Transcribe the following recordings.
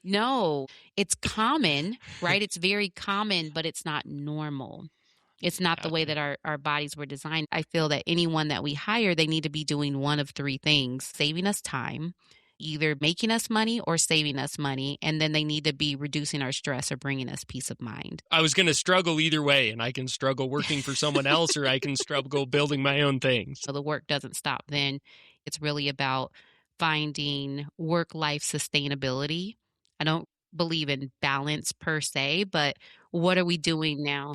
No, it's common, right? It's very common, but it's not normal. It's not the way Gotcha. that our bodies were designed. I feel that anyone that we hire, they need to be doing one of three things: saving us time, either making us money or saving us money. And then they need to be reducing our stress or bringing us peace of mind. I was going to struggle either way, and I can struggle working for someone else or I can struggle building my own things. So the work doesn't stop then. It's really about finding work-life sustainability. I don't believe in balance per se, but what are we doing now?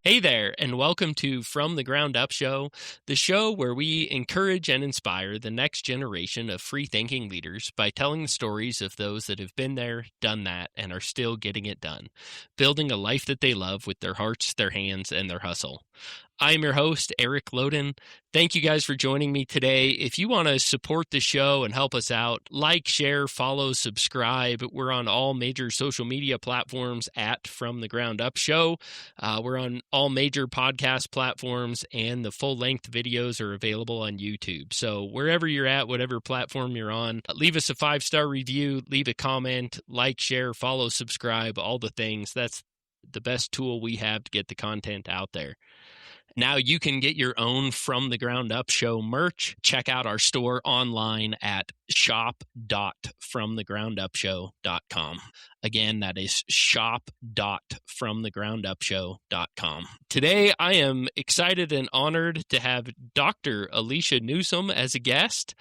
Hey there, and welcome to From the Ground Up Show, the show where we encourage and inspire the next generation of free-thinking leaders by telling the stories of those that have been there, done that, and are still getting it done, building a life that they love with their hearts, their hands, and their hustle. I'm your host, Eric Loden. Thank you guys for joining me today. If you want to support the show and help us out, like, share, follow, subscribe. We're on all major social media platforms at From the Ground Up Show. We're on all major podcast platforms, and the full-length videos are available on YouTube. So wherever you're at, whatever platform you're on, leave us a 5-star review, leave a comment, like, share, follow, subscribe, all the things. That's the best tool we have to get the content out there. Now you can get your own From the Ground Up Show merch. Check out our store online at shop.fromthegroundupshow.com. Again, that is shop.fromthegroundupshow.com. Today, I am excited and honored to have Dr. Alicia Newsome as a guest.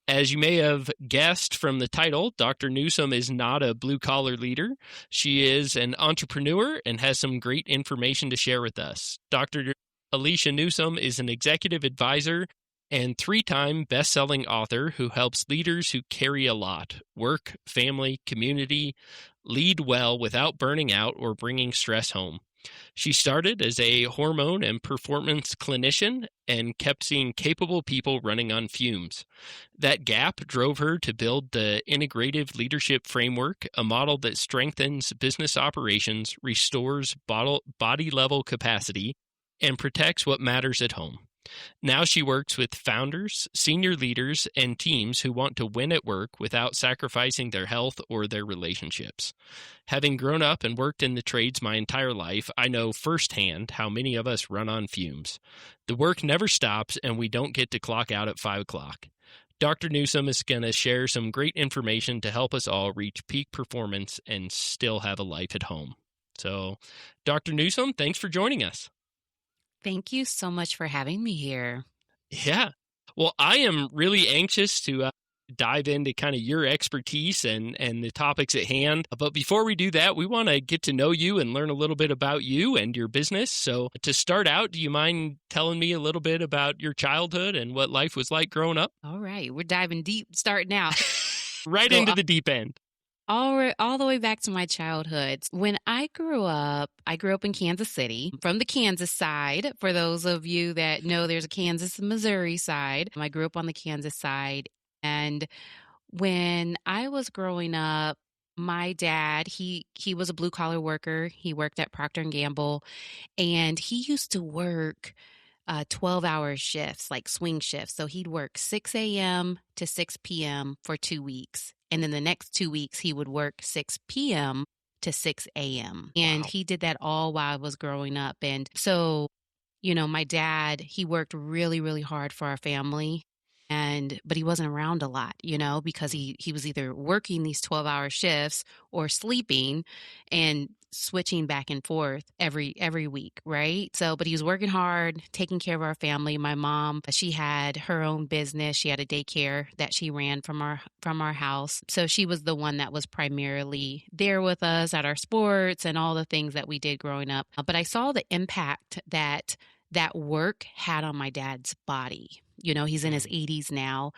As you may have guessed from the title, Dr. Newsome is not a blue-collar leader. She is an entrepreneur and has some great information to share with us. Dr. Alicia Newsome is an executive advisor and 3-time best-selling author who helps leaders who carry a lot: work, family, community, lead well without burning out or bringing stress home. She started as a hormone and performance clinician and kept seeing capable people running on fumes. That gap drove her to build the Integrative Leadership Framework, a model that strengthens business operations, restores body-level capacity, and protects what matters at home. Now she works with founders, senior leaders, and teams who want to win at work without sacrificing their health or their relationships. Having grown up and worked in the trades my entire life, I know firsthand how many of us run on fumes. The work never stops, and we don't get to clock out at 5 o'clock. Dr. Newsome is going to share some great information to help us all reach peak performance and still have a life at home. So, Dr. Newsome, thanks for joining us. Thank you so much for having me here. Yeah. Well, I am really anxious to dive into kind of your expertise and the topics at hand. But before we do that, we want to get to know you and learn a little bit about you and your business. So to start out, do you mind telling me a little bit about your childhood and what life was like growing up? All right. We're diving deep starting out. Right into the deep end. All the way back to my childhood. When I grew up in Kansas City, from the Kansas side. For those of you that know, there's a Kansas and Missouri side. I grew up on the Kansas side. And when I was growing up, my dad, he was a blue-collar worker. He worked at Procter & Gamble, and he used to work 12-hour shifts, like swing shifts. So he'd work 6 a.m. to 6 p.m. for 2 weeks. And then the next 2 weeks, he would work 6 p.m. to 6 a.m. And Wow. he did that all while I was growing up. And so, my dad, he worked really, really hard for our family. But he wasn't around a lot, because he was either working these 12-hour shifts or sleeping and switching back and forth every week, right? So, but he was working hard, taking care of our family. My mom, she had her own business. She had a daycare that she ran from our house. So she was the one that was primarily there with us at our sports and all the things that we did growing up. But I saw the impact that work had on my dad's body. He's in his 80s now,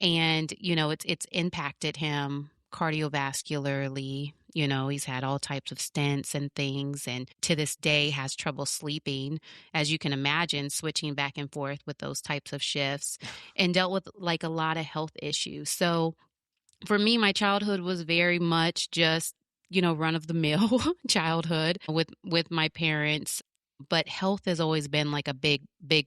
and, it's impacted him cardiovascularly. He's had all types of stents and things, and to this day has trouble sleeping, as you can imagine, switching back and forth with those types of shifts, and dealt with like a lot of health issues. So for me, my childhood was very much just, run of the mill childhood with my parents. but health has always been like a big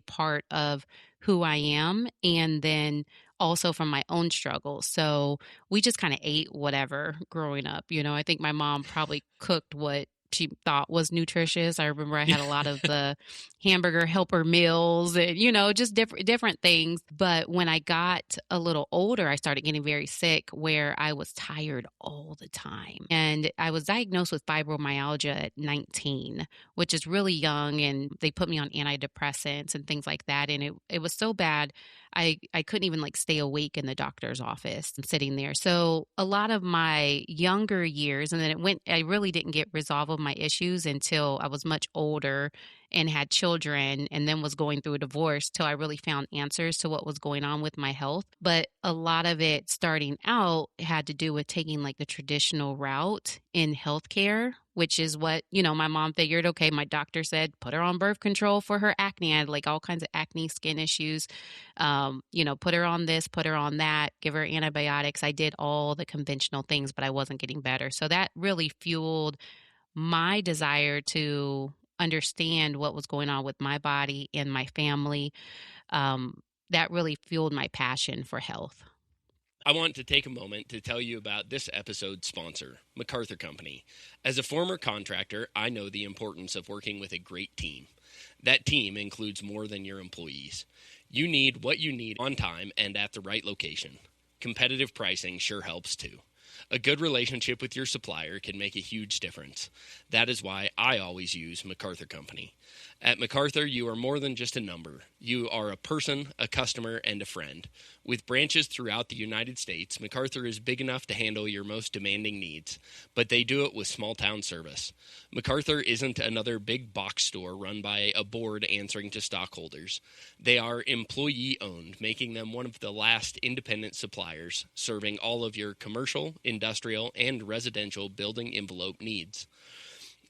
part of who I am, and then also from my own struggles. So we just kind of ate whatever growing up. I think my mom probably cooked what she thought was nutritious. I remember I had a lot of the hamburger helper meals and just different things. But when I got a little older, I started getting very sick where I was tired all the time. And I was diagnosed with fibromyalgia at 19, which is really young, and they put me on antidepressants and things like that, and it was so bad I couldn't even like stay awake in the doctor's office and sitting there. So a lot of my younger years, and then I really didn't get resolve of my issues until I was much older and had children, and then was going through a divorce till I really found answers to what was going on with my health. But a lot of it starting out had to do with taking like the traditional route in healthcare, which is what, my mom figured, okay, my doctor said, put her on birth control for her acne. I had like all kinds of acne, skin issues. Put her on this, put her on that, give her antibiotics. I did all the conventional things, but I wasn't getting better. So that really fueled my desire to understand what was going on with my body and my family. That really fueled my passion for health. I want to take a moment to tell you about this episode's sponsor, MacArthur Company. As a former contractor, I know the importance of working with a great team. That team includes more than your employees. You need what you need on time and at the right location. Competitive pricing sure helps too. A good relationship with your supplier can make a huge difference. That is why I always use MacArthur Company. At MacArthur, you are more than just a number. You are a person, a customer, and a friend. With branches throughout the United States, MacArthur is big enough to handle your most demanding needs, but they do it with small-town service. MacArthur isn't another big box store run by a board answering to stockholders. They are employee-owned, making them one of the last independent suppliers, serving all of your commercial, industrial, and residential building envelope needs.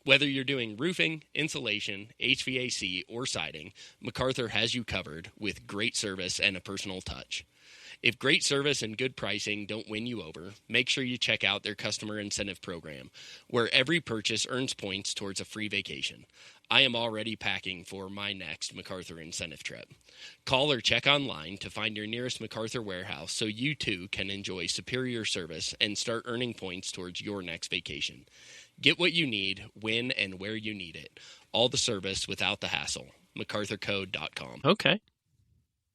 Whether you're doing roofing, insulation, HVAC, or siding, MacArthur has you covered with great service and a personal touch. If great service and good pricing don't win you over, make sure you check out their customer incentive program, where every purchase earns points towards a free vacation. I am already packing for my next MacArthur incentive trip. Call or check online to find your nearest MacArthur warehouse so you too can enjoy superior service and start earning points towards your next vacation. Get what you need, when and where you need it. All the service without the hassle. MacArthurCode.com. Okay.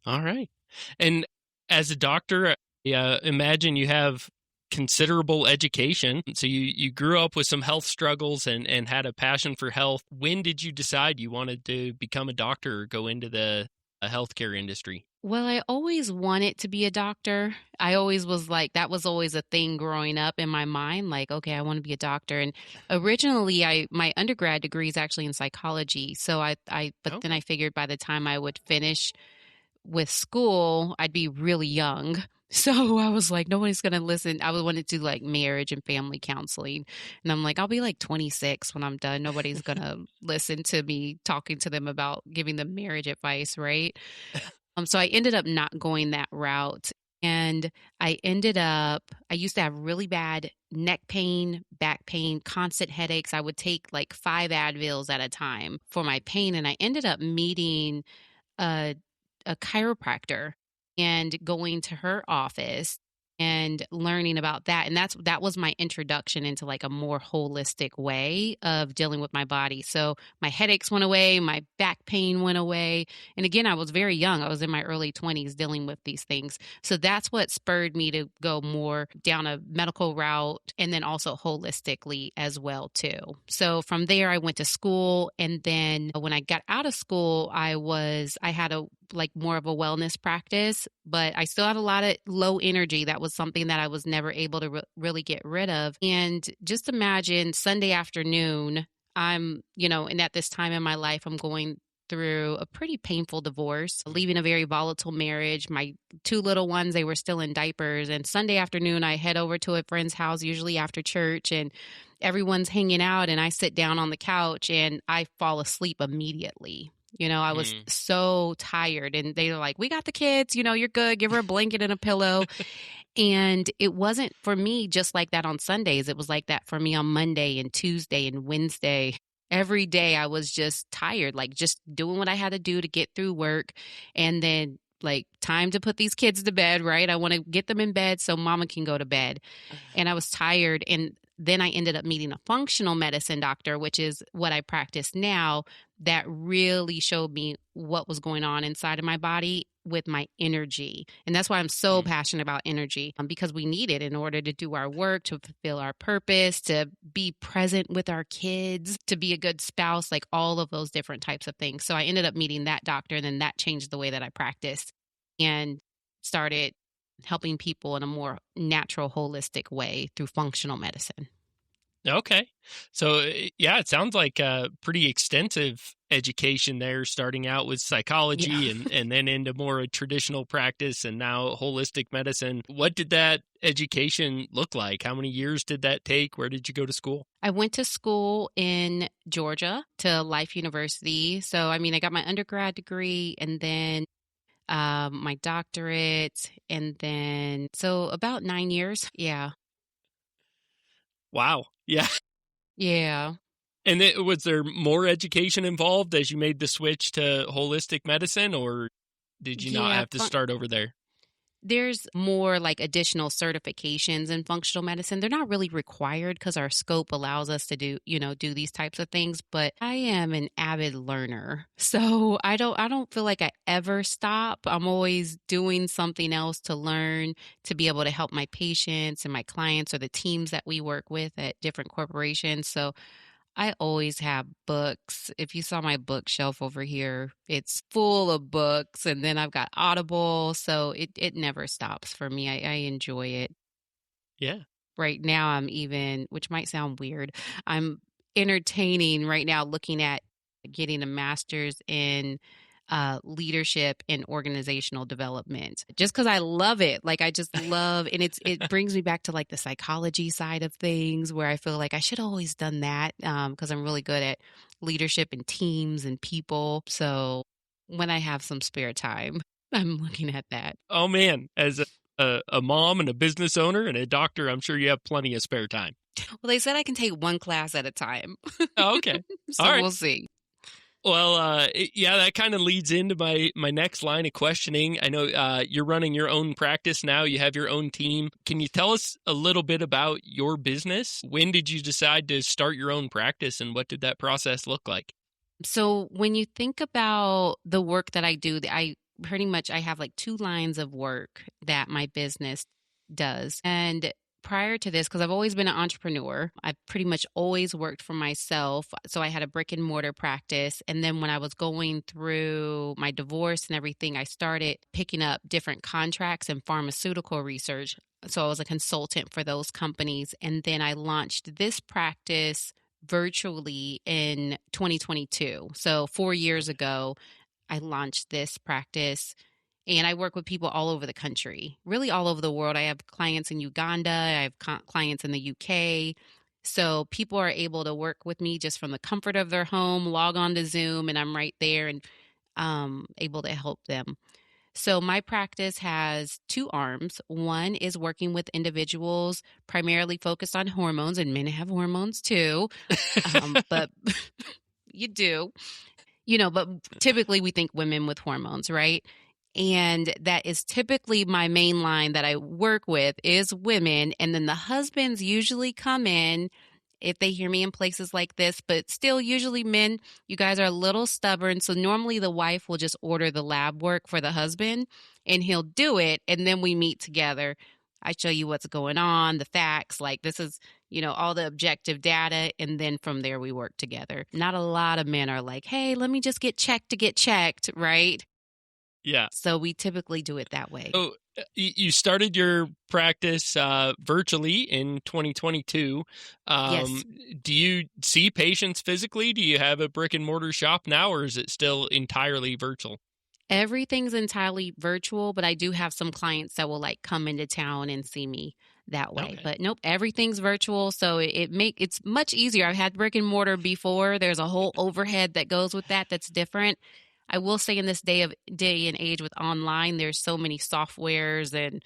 All right. And as a doctor, imagine you have considerable education. So you grew up with some health struggles and had a passion for health. When did you decide you wanted to become a doctor or go into the healthcare industry? Well, I always wanted to be a doctor. I always was like, that was always a thing growing up in my mind, like, okay, I want to be a doctor. And originally my undergrad degree is actually in psychology. So then I figured by the time I would finish with school, I'd be really young. So I was like, nobody's going to listen. I wanted to do like marriage and family counseling. And I'm like, I'll be like 26 when I'm done. Nobody's going to listen to me talking to them about giving them marriage advice, right? So I ended up not going that route. And I used to have really bad neck pain, back pain, constant headaches. I would take like 5 Advils at a time for my pain. And I ended up meeting a chiropractor and going to her office and learning about that. And that was my introduction into like a more holistic way of dealing with my body. So my headaches went away, my back pain went away. And again, I was very young. I was in my early 20s dealing with these things. So that's what spurred me to go more down a medical route and then also holistically as well too. So from there, I went to school. And then when I got out of school, I had more of a wellness practice, but I still had a lot of low energy. That was something that I was never able to really get rid of. And just imagine Sunday afternoon, and at this time in my life, I'm going through a pretty painful divorce, leaving a very volatile marriage. My 2 little ones, they were still in diapers. And Sunday afternoon, I head over to a friend's house, usually after church, and everyone's hanging out. And I sit down on the couch and I fall asleep immediately. I was so tired, and they were like, we got the kids, you're good. Give her a blanket and a pillow. And it wasn't for me just like that on Sundays. It was like that for me on Monday and Tuesday and Wednesday. Every day I was just tired, like just doing what I had to do to get through work. And then, like, time to put these kids to bed, right? I want to get them in bed so mama can go to bed. And I was tired. And then I ended up meeting a functional medicine doctor, which is what I practice now, that really showed me what was going on inside of my body with my energy. And that's why I'm so Mm. passionate about energy, because we need it in order to do our work, to fulfill our purpose, to be present with our kids, to be a good spouse, like all of those different types of things. So I ended up meeting that doctor, and then that changed the way that I practiced and started helping people in a more natural, holistic way through functional medicine. Okay. So, yeah, it sounds like a pretty extensive education there, starting out with Yeah. psychology and then into more traditional practice and now holistic medicine. What did that education look like? How many years did that take? Where did you go to school? I went to school in Georgia to Life University. So, I mean, I got my undergrad degree and then my doctorate, and then so about 9 years. Yeah. Wow. Yeah. Yeah. And was there more education involved as you made the switch to holistic medicine, or did you not Yeah. have to start over there? There's more like additional certifications in functional medicine. They're not really required because our scope allows us to do these types of things, but I am an avid learner. So I don't feel like I ever stop. I'm always doing something else to learn, to be able to help my patients and my clients or the teams that we work with at different corporations. So I always have books. If you saw my bookshelf over here, it's full of books. And then I've got Audible. So it never stops for me. I enjoy it. Yeah. Right now, I'm even, which might sound weird, I'm entertaining right now looking at getting a master's in leadership and organizational development just because I love it. Like, I just love, and it brings me back to like the psychology side of things where I feel like I should have always done that because I'm really good at leadership and teams and people. So when I have some spare time, I'm looking at that. Oh man, as a mom and a business owner and a doctor, I'm sure you have plenty of spare time. Well, they said I can take one class at a time. Oh, okay. All So right. we'll see. Well, yeah, that kind of leads into my next line of questioning. I know you're running your own practice now. You have your own team. Can you tell us a little bit about your business? When did you decide to start your own practice, and what did that process look like? So when you think about the work that I do, I pretty much I have like two lines of work that my business does. And prior to this, because I've always been an entrepreneur, I've pretty much always worked for myself. So I had a brick and mortar practice. And then when I was going through my divorce and everything, I started picking up different contracts in pharmaceutical research. So I was a consultant for those companies. And then I launched this practice virtually in 2022. So 4 years ago, I launched this practice, and I work with people all over the country, really all over the world. I have clients in Uganda, I have clients in the UK. So people are able to work with me just from the comfort of their home, log on to Zoom, and I'm right there and able to help them. So my practice has two arms. One is working with individuals primarily focused on hormones, and men have hormones too. But you do, but typically we think women with hormones, right? And that is typically my main line that I work with is women. And then the husbands usually come in if they hear me in places like this, but still, usually men, you guys are a little stubborn. So normally the wife will just order the lab work for the husband and he'll do it. And then we meet together. I show you what's going on, the facts, like this is, all the objective data. And then from there, we work together. Not a lot of men are like, hey, let me just get checked to get checked, right? Yeah. So we typically do it that way. So you started your practice virtually in 2022. Yes. Do you see patients physically? Do you have a brick and mortar shop now, or is it still entirely virtual? Everything's entirely virtual, but I do have some clients that will like come into town and see me that way. Okay. But nope, everything's virtual, so it's much easier. I've had brick and mortar before. There's a whole overhead that goes with that that's different. I will say in this day and age with online, there's so many softwares and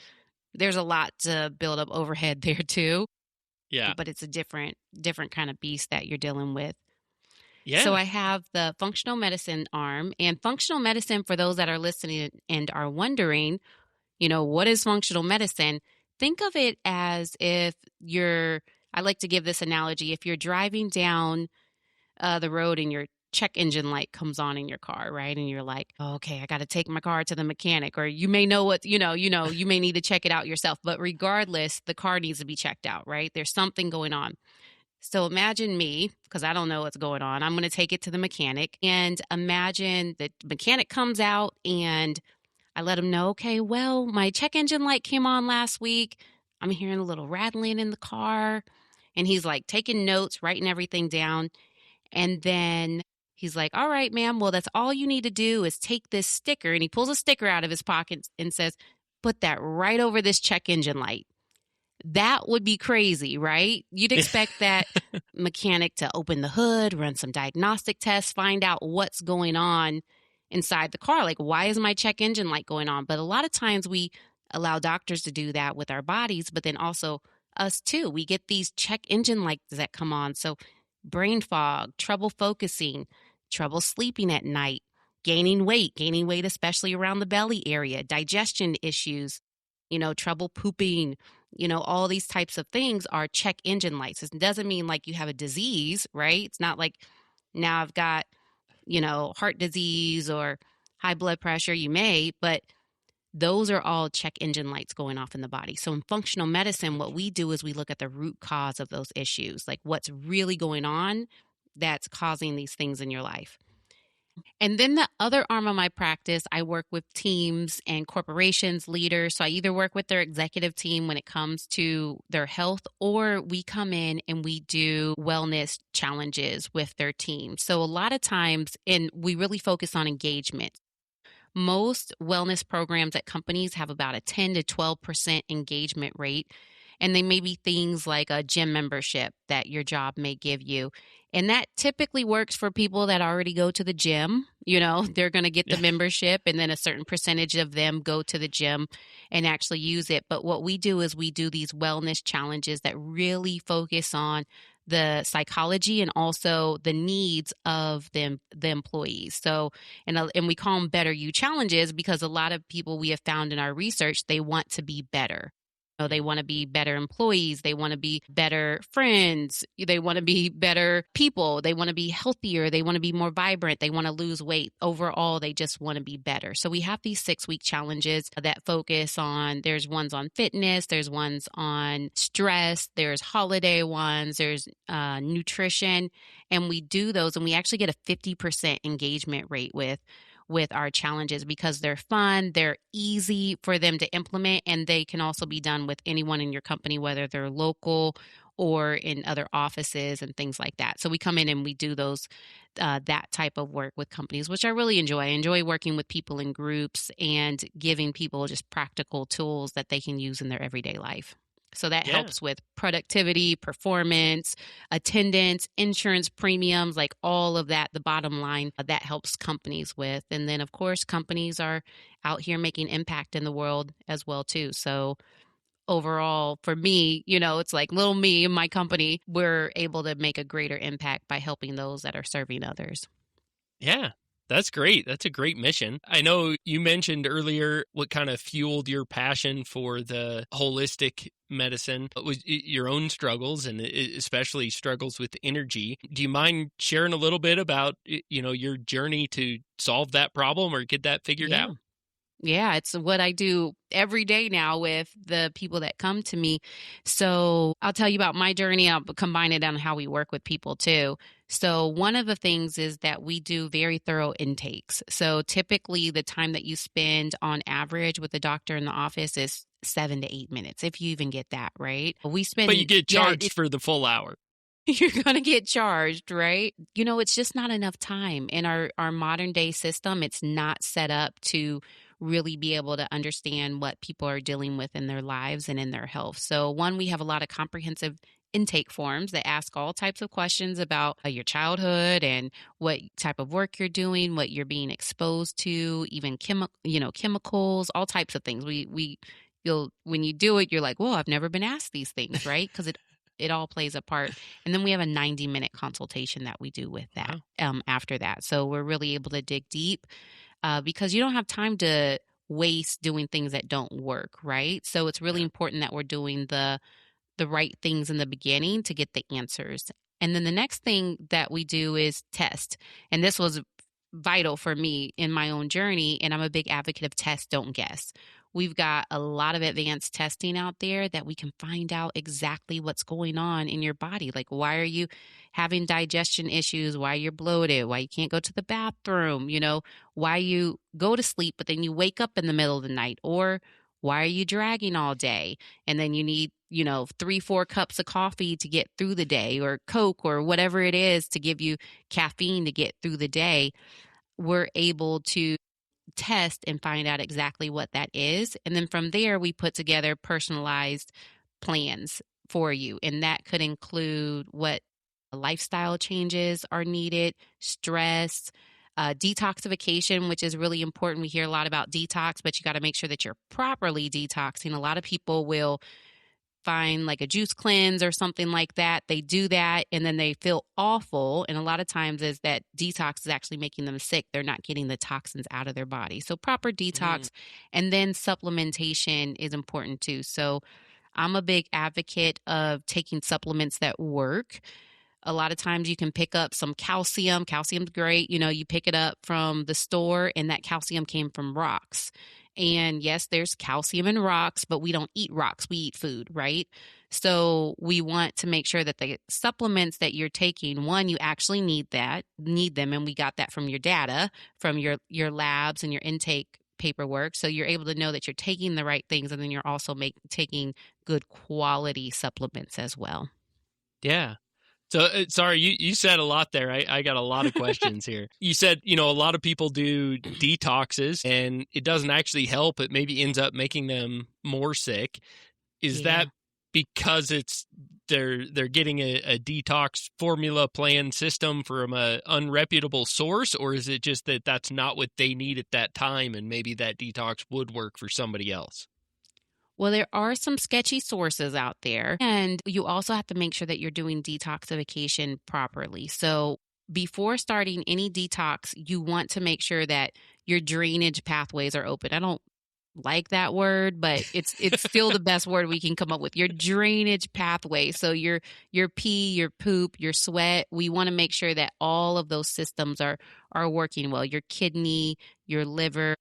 there's a lot to build up overhead there too. Yeah. But it's a different kind of beast that you're dealing with. So Yeah. I have the functional medicine arm, and functional medicine, for those that are listening and are wondering, what is functional medicine? Think of it as if I like to give this analogy. If you're driving down the road and your check engine light comes on in your car, right? And you're like, oh, okay, I got to take my car to the mechanic, or you may know what, you may need to check it out yourself. But regardless, the car needs to be checked out, right? There's something going on. So imagine me, because I don't know what's going on. I'm going to take it to the mechanic, and imagine the mechanic comes out and I let him know, okay, well, my check engine light came on last week. I'm hearing a little rattling in the car. And he's like taking notes, writing everything down. And then he's like, all right, ma'am, well, that's all you need to do is take this sticker. And he pulls a sticker out of his pocket and says, put that right over this check engine light. That would be crazy, right? You'd expect that mechanic to open the hood, run some diagnostic tests, find out what's going on inside the car. Like, why is my check engine light going on? But a lot of times we allow doctors to do that with our bodies, but then also us too. We get these check engine lights that come on. So, brain fog, trouble focusing, trouble sleeping at night, gaining weight, especially around the belly area, digestion issues, trouble pooping, all these types of things are check engine lights. It doesn't mean like you have a disease, right? It's not like now I've got, heart disease or high blood pressure. You may, but those are all check engine lights going off in the body. So in functional medicine, what we do is we look at the root cause of those issues, like what's really going on that's causing these things in your life. And then the other arm of my practice, I work with teams and corporations, leaders. So I either work with their executive team when it comes to their health, or we come in and we do wellness challenges with their team. So a lot of times, and we really focus on engagement. Most wellness programs at companies have about a 10 to 12% engagement rate. And they may be things like a gym membership that your job may give you. And that typically works for people that already go to the gym. They're going to get the Yeah. membership, and then a certain percentage of them go to the gym and actually use it. But what we do is we do these wellness challenges that really focus on the psychology and also the needs of the employees. So, and we call them Better You challenges because a lot of people we have found in our research, they want to be better. They want to be better employees. They want to be better friends. They want to be better people. They want to be healthier. They want to be more vibrant. They want to lose weight. Overall, they just want to be better. So we have these 6-week challenges that focus on, there's ones on fitness, there's ones on stress, there's holiday ones, there's nutrition. And we do those, and we actually get a 50% engagement rate with our challenges because they're fun, they're easy for them to implement, and they can also be done with anyone in your company, whether they're local or in other offices and things like that. So we come in and we do those that type of work with companies, which I really enjoy. I enjoy working with people in groups and giving people just practical tools that they can use in their everyday life. So that Yeah. helps with productivity, performance, attendance, insurance premiums, like all of that, the bottom line that helps companies with. And then, of course, companies are out here making impact in the world as well, too. So overall, for me, it's like little me and my company, we're able to make a greater impact by helping those that are serving others. Yeah. That's great. That's a great mission. I know you mentioned earlier what kind of fueled your passion for the holistic medicine was your own struggles, and especially struggles with energy. Do you mind sharing a little bit about your journey to solve that problem or get that figured Yeah. out? Yeah, it's what I do every day now with the people that come to me. So I'll tell you about my journey. I'll combine it on how we work with people too. So one of the things is that we do very thorough intakes. So typically the time that you spend on average with the doctor in the office is 7 to 8 minutes, if you even get that, right? We But you spend, get yeah, charged for the full hour. you're going to get charged, right? It's just not enough time in our modern day system. It's not set up to really be able to understand what people are dealing with in their lives and in their health. So one, we have a lot of comprehensive intake forms that ask all types of questions about your childhood and what type of work you're doing, what you're being exposed to, even chemicals, all types of things. You'll when you do it, you're like, "Whoa, I've never been asked these things," right? Because it it all plays a part. And then we have a 90-minute consultation that we do with that Wow. after that. So we're really able to dig deep because you don't have time to waste doing things that don't work, right? So it's really Yeah. important that we're doing the right things in the beginning to get the answers. And then the next thing that we do is test. And this was vital for me in my own journey. And I'm a big advocate of test, don't guess. We've got a lot of advanced testing out there that we can find out exactly what's going on in your body. Like, why are you having digestion issues? Why you're bloated? Why you can't go to the bathroom? Why you go to sleep, but then you wake up in the middle of the night? Or why are you dragging all day? And then you need, 3, 4 cups of coffee to get through the day, or Coke, or whatever it is to give you caffeine to get through the day. We're able to test and find out exactly what that is. And then from there, we put together personalized plans for you. And that could include what lifestyle changes are needed, stress, detoxification, which is really important. We hear a lot about detox, but you got to make sure that you're properly detoxing. A lot of people will find like a juice cleanse or something like that. They do that and then they feel awful. And a lot of times is that detox is actually making them sick. They're not getting the toxins out of their body. So proper Mm. detox, and then supplementation is important too. So I'm a big advocate of taking supplements that work. A lot of times you can pick up some calcium. Calcium's great. You pick it up from the store, and that calcium came from rocks. And yes, there's calcium in rocks, but we don't eat rocks. We eat food, right? So we want to make sure that the supplements that you're taking, one, you actually need them. And we got that from your data, from your labs and your intake paperwork. So you're able to know that you're taking the right things, and then you're also taking good quality supplements as well. Yeah. So, sorry, you said a lot there. I got a lot of questions here. You said, a lot of people do detoxes and it doesn't actually help. It maybe ends up making them more sick. Is that Yeah. because they're getting a detox formula plan system from a unreputable source, or is it just that that's not what they need at that time and maybe that detox would work for somebody else? Well, there are some sketchy sources out there, and you also have to make sure that you're doing detoxification properly. So, before starting any detox, you want to make sure that your drainage pathways are open. I don't like that word, but it's still the best word we can come up with. Your drainage pathway. So your pee, your poop, your sweat, we want to make sure that all of those systems are working well. Your kidney, your liver,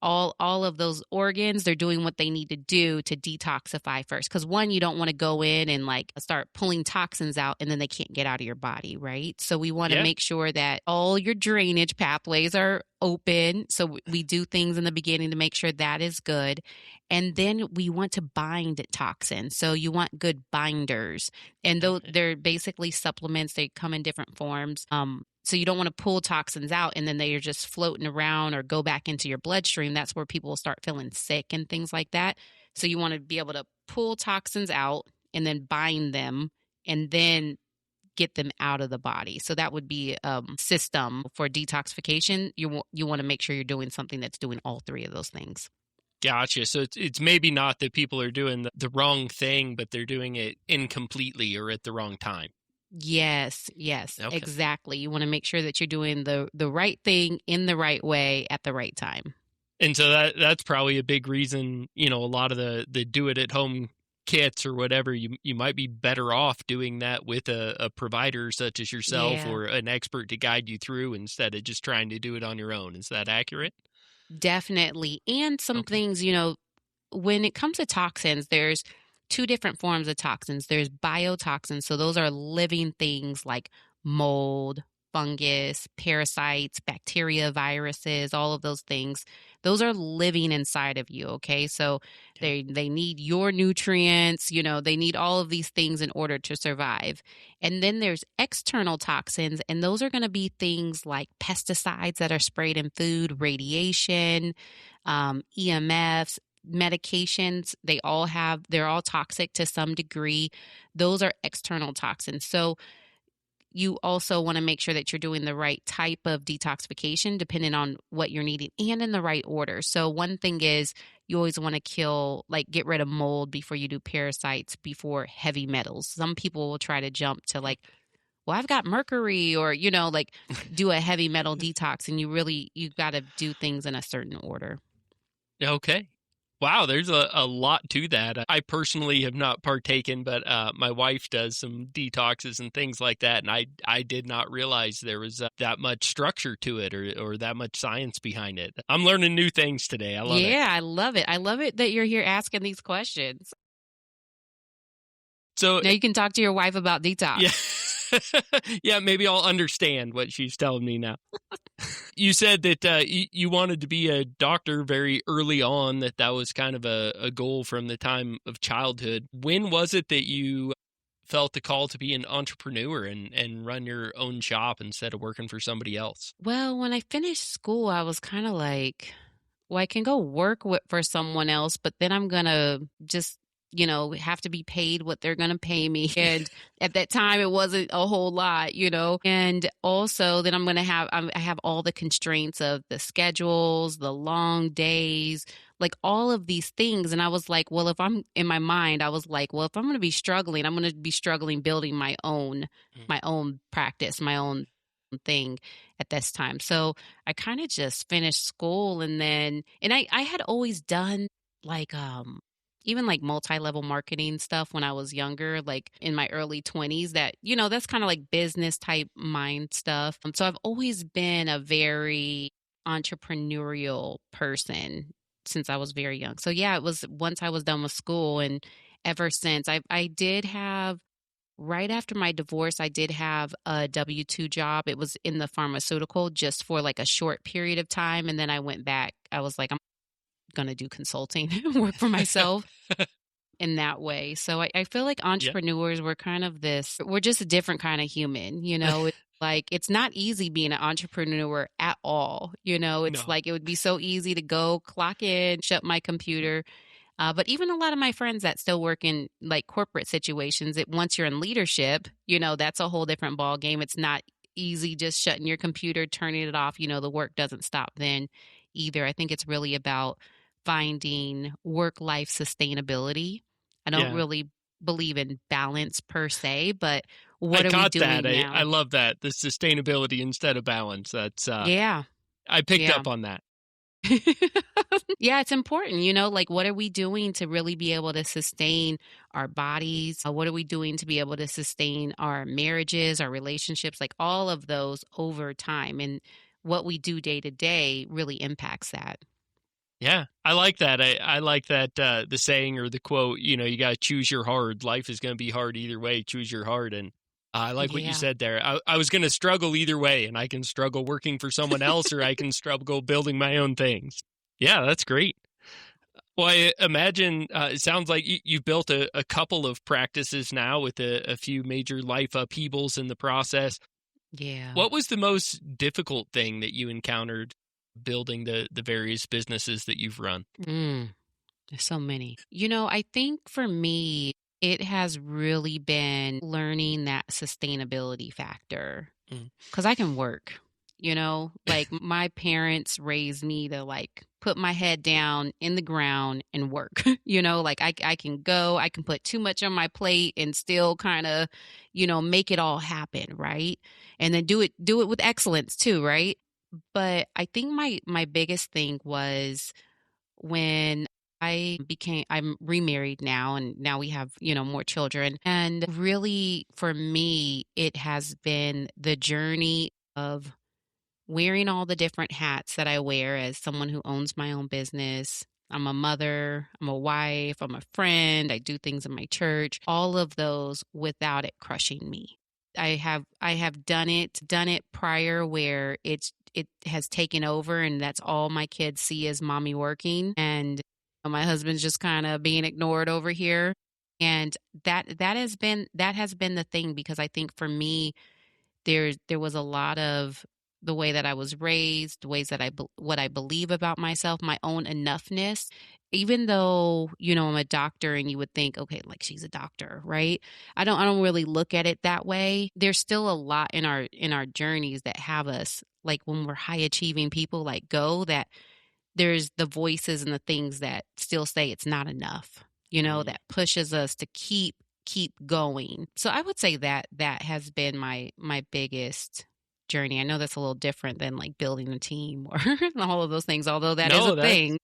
all of those organs, they're doing what they need to do to detoxify first, because one, you don't want to go in and like start pulling toxins out and then they can't get out of your body, right? So we want to Yeah. make sure that all your drainage pathways are open. So we do things in the beginning to make sure that is good. And then we want to bind toxins. So you want good binders. And though Okay. they're basically supplements, they come in different forms. So you don't want to pull toxins out and then they are just floating around or go back into your bloodstream. That's where people will start feeling sick and things like that. So you want to be able to pull toxins out and then bind them and then get them out of the body. So that would be a system for detoxification. You want to make sure you're doing something that's doing all three of those things. Gotcha. So it's maybe not that people are doing the wrong thing, but they're doing it incompletely or at the wrong time. Yes, Okay. exactly. You want to make sure that you're doing the right thing in the right way at the right time. And so that's probably a big reason, a lot of the do it at home kits or whatever, you might be better off doing that with a provider such as yourself Yeah. or an expert to guide you through instead of just trying to do it on your own. Is that accurate? Definitely. And some Okay. things, when it comes to toxins, there's two different forms of toxins. There's biotoxins. So those are living things like mold, fungus, parasites, bacteria, viruses, all of those things. Those are living inside of you. Okay. So Okay. they need your nutrients, they need all of these things in order to survive. And then there's external toxins, and those are going to be things like pesticides that are sprayed in food, radiation, EMFs, medications. They're all toxic to some degree. Those are external toxins. So you also want to make sure that you're doing the right type of detoxification depending on what you're needing and in the right order. So one thing is you always want to get rid of mold before you do parasites, before heavy metals. Some people will try to jump to like, well, I've got mercury, or, like do a heavy metal detox, and you got to do things in a certain order. Okay. Wow, there's a lot to that. I personally have not partaken, but my wife does some detoxes and things like that, and I did not realize there was that much structure to it, or that much science behind it. I'm learning new things today. I love it. Yeah, I love it. I love it that you're here asking these questions. So Now you can talk to your wife about detox. yeah, yeah, maybe I'll understand what she's telling me now. You said that you wanted to be a doctor very early on, that was kind of a goal from the time of childhood. When was it that you felt the call to be an entrepreneur and run your own shop instead of working for somebody else? Well, when I finished school, I was kind of like, well, I can go work for someone else, but then I'm going to just, have to be paid what they're going to pay me. And at that time, it wasn't a whole lot. And also then I have all the constraints of the schedules, the long days, like all of these things. And I was like, well, if I'm in my mind, I was like, well, if I'm going to be struggling, I'm going to be struggling building my own practice, my own thing at this time. So I kind of just finished school, and I had always done like even like multi-level marketing stuff when I was younger, like in my early 20s, that that's kind of like business type mind stuff. So I've always been a very entrepreneurial person since I was very young. So yeah, it was once I was done with school, and ever since I did have, right after my divorce, I did have a W-2 job. It was in the pharmaceutical just for like a short period of time. And then I went back. I was like, I'm going to do consulting, work for myself in that way. So I feel like Yeah. entrepreneurs, we're just a different kind of human. It's like, it's not easy being an entrepreneur at all. It's No. like, it would be so easy to go clock in, shut my computer. But even a lot of my friends that still work in like corporate situations, once you're in leadership, that's a whole different ball game. It's not easy just shutting your computer, turning it off. The work doesn't stop then either. I think it's really about finding work-life sustainability. I don't Yeah. really believe in balance per se, but I what are we caught that. doing I now? love that. The sustainability instead of balance. That's Yeah, I picked yeah. up on that. Yeah, it's important, like what are we doing to really be able to sustain our bodies? What are we doing to be able to sustain our marriages, our relationships, like all of those over time? And what we do day to day really impacts that. Yeah, I like that. I like that the saying or the quote, you got to choose your hard. Life is going to be hard either way. Choose your hard. And I like what you Yeah. said there. I was going to struggle either way, and I can struggle working for someone else, or I can struggle building my own things. Yeah, that's great. Well, I imagine it sounds like you've built a couple of practices now with a few major life upheavals in the process. Yeah. What was the most difficult thing that you encountered building the various businesses that you've run? Mm, there's so many. I think for me, it has really been learning that sustainability factor. Mm. Because I can work, like my parents raised me to like put my head down in the ground and work. Like I can go, I can put too much on my plate and still kind of, make it all happen, right? And then do it with excellence too, right? But I think my biggest thing was when I'm remarried now, and now we have, more children. And really for me, it has been the journey of wearing all the different hats that I wear as someone who owns my own business. I'm a mother, I'm a wife, I'm a friend, I do things in my church, all of those without it crushing me. I have done it prior where it has taken over, and that's all my kids see is mommy working, and my husband's just kind of being ignored over here. And that has been the thing, because I think for me there was a lot of the way that I was raised, the ways that what I believe about myself, my own enoughness. even though, I'm a doctor and you would think, okay, like she's a doctor, right? I don't really look at it that way. There's still a lot in our journeys that have us, like when we're high achieving people like go, that there's the voices and the things that still say it's not enough, Mm. that pushes us to keep going. So I would say that that has been my biggest journey. I know that's a little different than like building a team or all of those things, although that is a No, that's thing.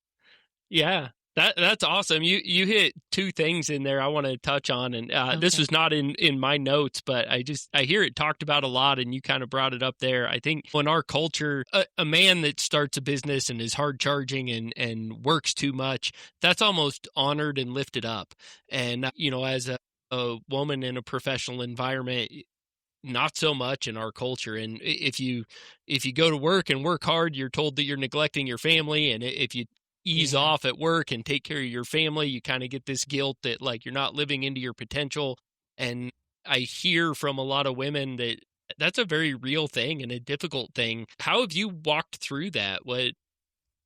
yeah. That's awesome. You hit two things in there I want to touch on, and this Okay. was not in my notes, but I hear it talked about a lot, and you kind of brought it up there. I think in our culture, a man that starts a business and is hard charging and works too much, that's almost honored and lifted up. And as a woman in a professional environment, not so much in our culture. And if you go to work and work hard, you're told that you're neglecting your family. And if you ease Yeah. off at work and take care of your family, you kind of get this guilt that like you're not living into your potential. And I hear from a lot of women that that's a very real thing and a difficult thing. How have you walked through that?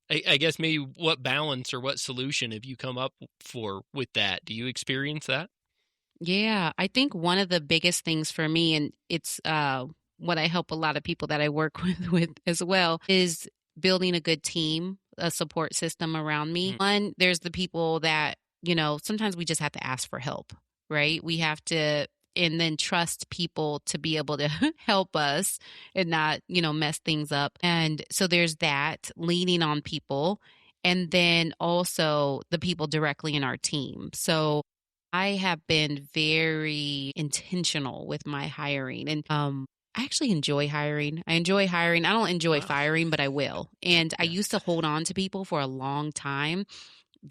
I guess maybe what balance or what solution have you come up for with that? Do you experience that? Yeah, I think one of the biggest things for me, and it's what I help a lot of people that I work with as well, is building a good team, a support system around me. Mm. One, there's the people that, sometimes we just have to ask for help, right? We have to, and then trust people to be able to help us and not, mess things up. And so there's that leaning on people. And then also the people directly in our team. So I have been very intentional with my hiring, and I actually enjoy hiring. I enjoy hiring. I don't enjoy Wow. firing, but I will. And I Yeah. used to hold on to people for a long time,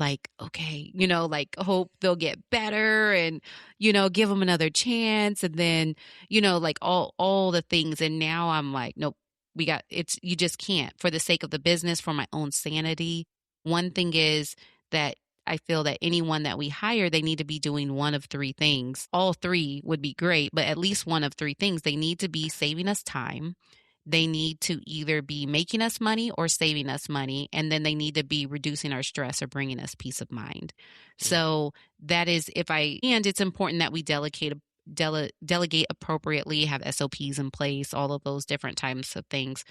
like, okay, like hope they'll get better and, give them another chance. And then, like all the things. And now I'm like, nope, you just can't, for the sake of the business, for my own sanity. One thing is that I feel that anyone that we hire, they need to be doing one of three things. All three would be great, but at least one of three things. They need to be saving us time. They need to either be making us money or saving us money. And then they need to be reducing our stress or bringing us peace of mind. Mm. So that is and it's important that we delegate appropriately, have SOPs in place, all of those different types of things.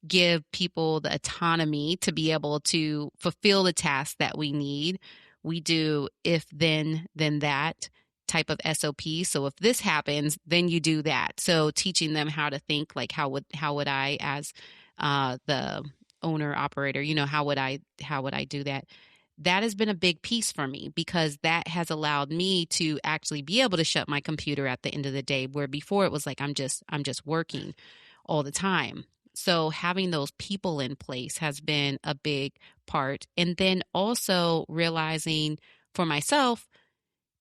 Give people the autonomy to be able to fulfill the tasks that we need. We do if then that type of SOP. So if this happens, then you do that. So teaching them how to think, like how would I, as the owner operator, how would I do that? That has been a big piece for me because that has allowed me to actually be able to shut my computer at the end of the day, where before it was like I'm just working all the time. So having those people in place has been a big part. And then also realizing for myself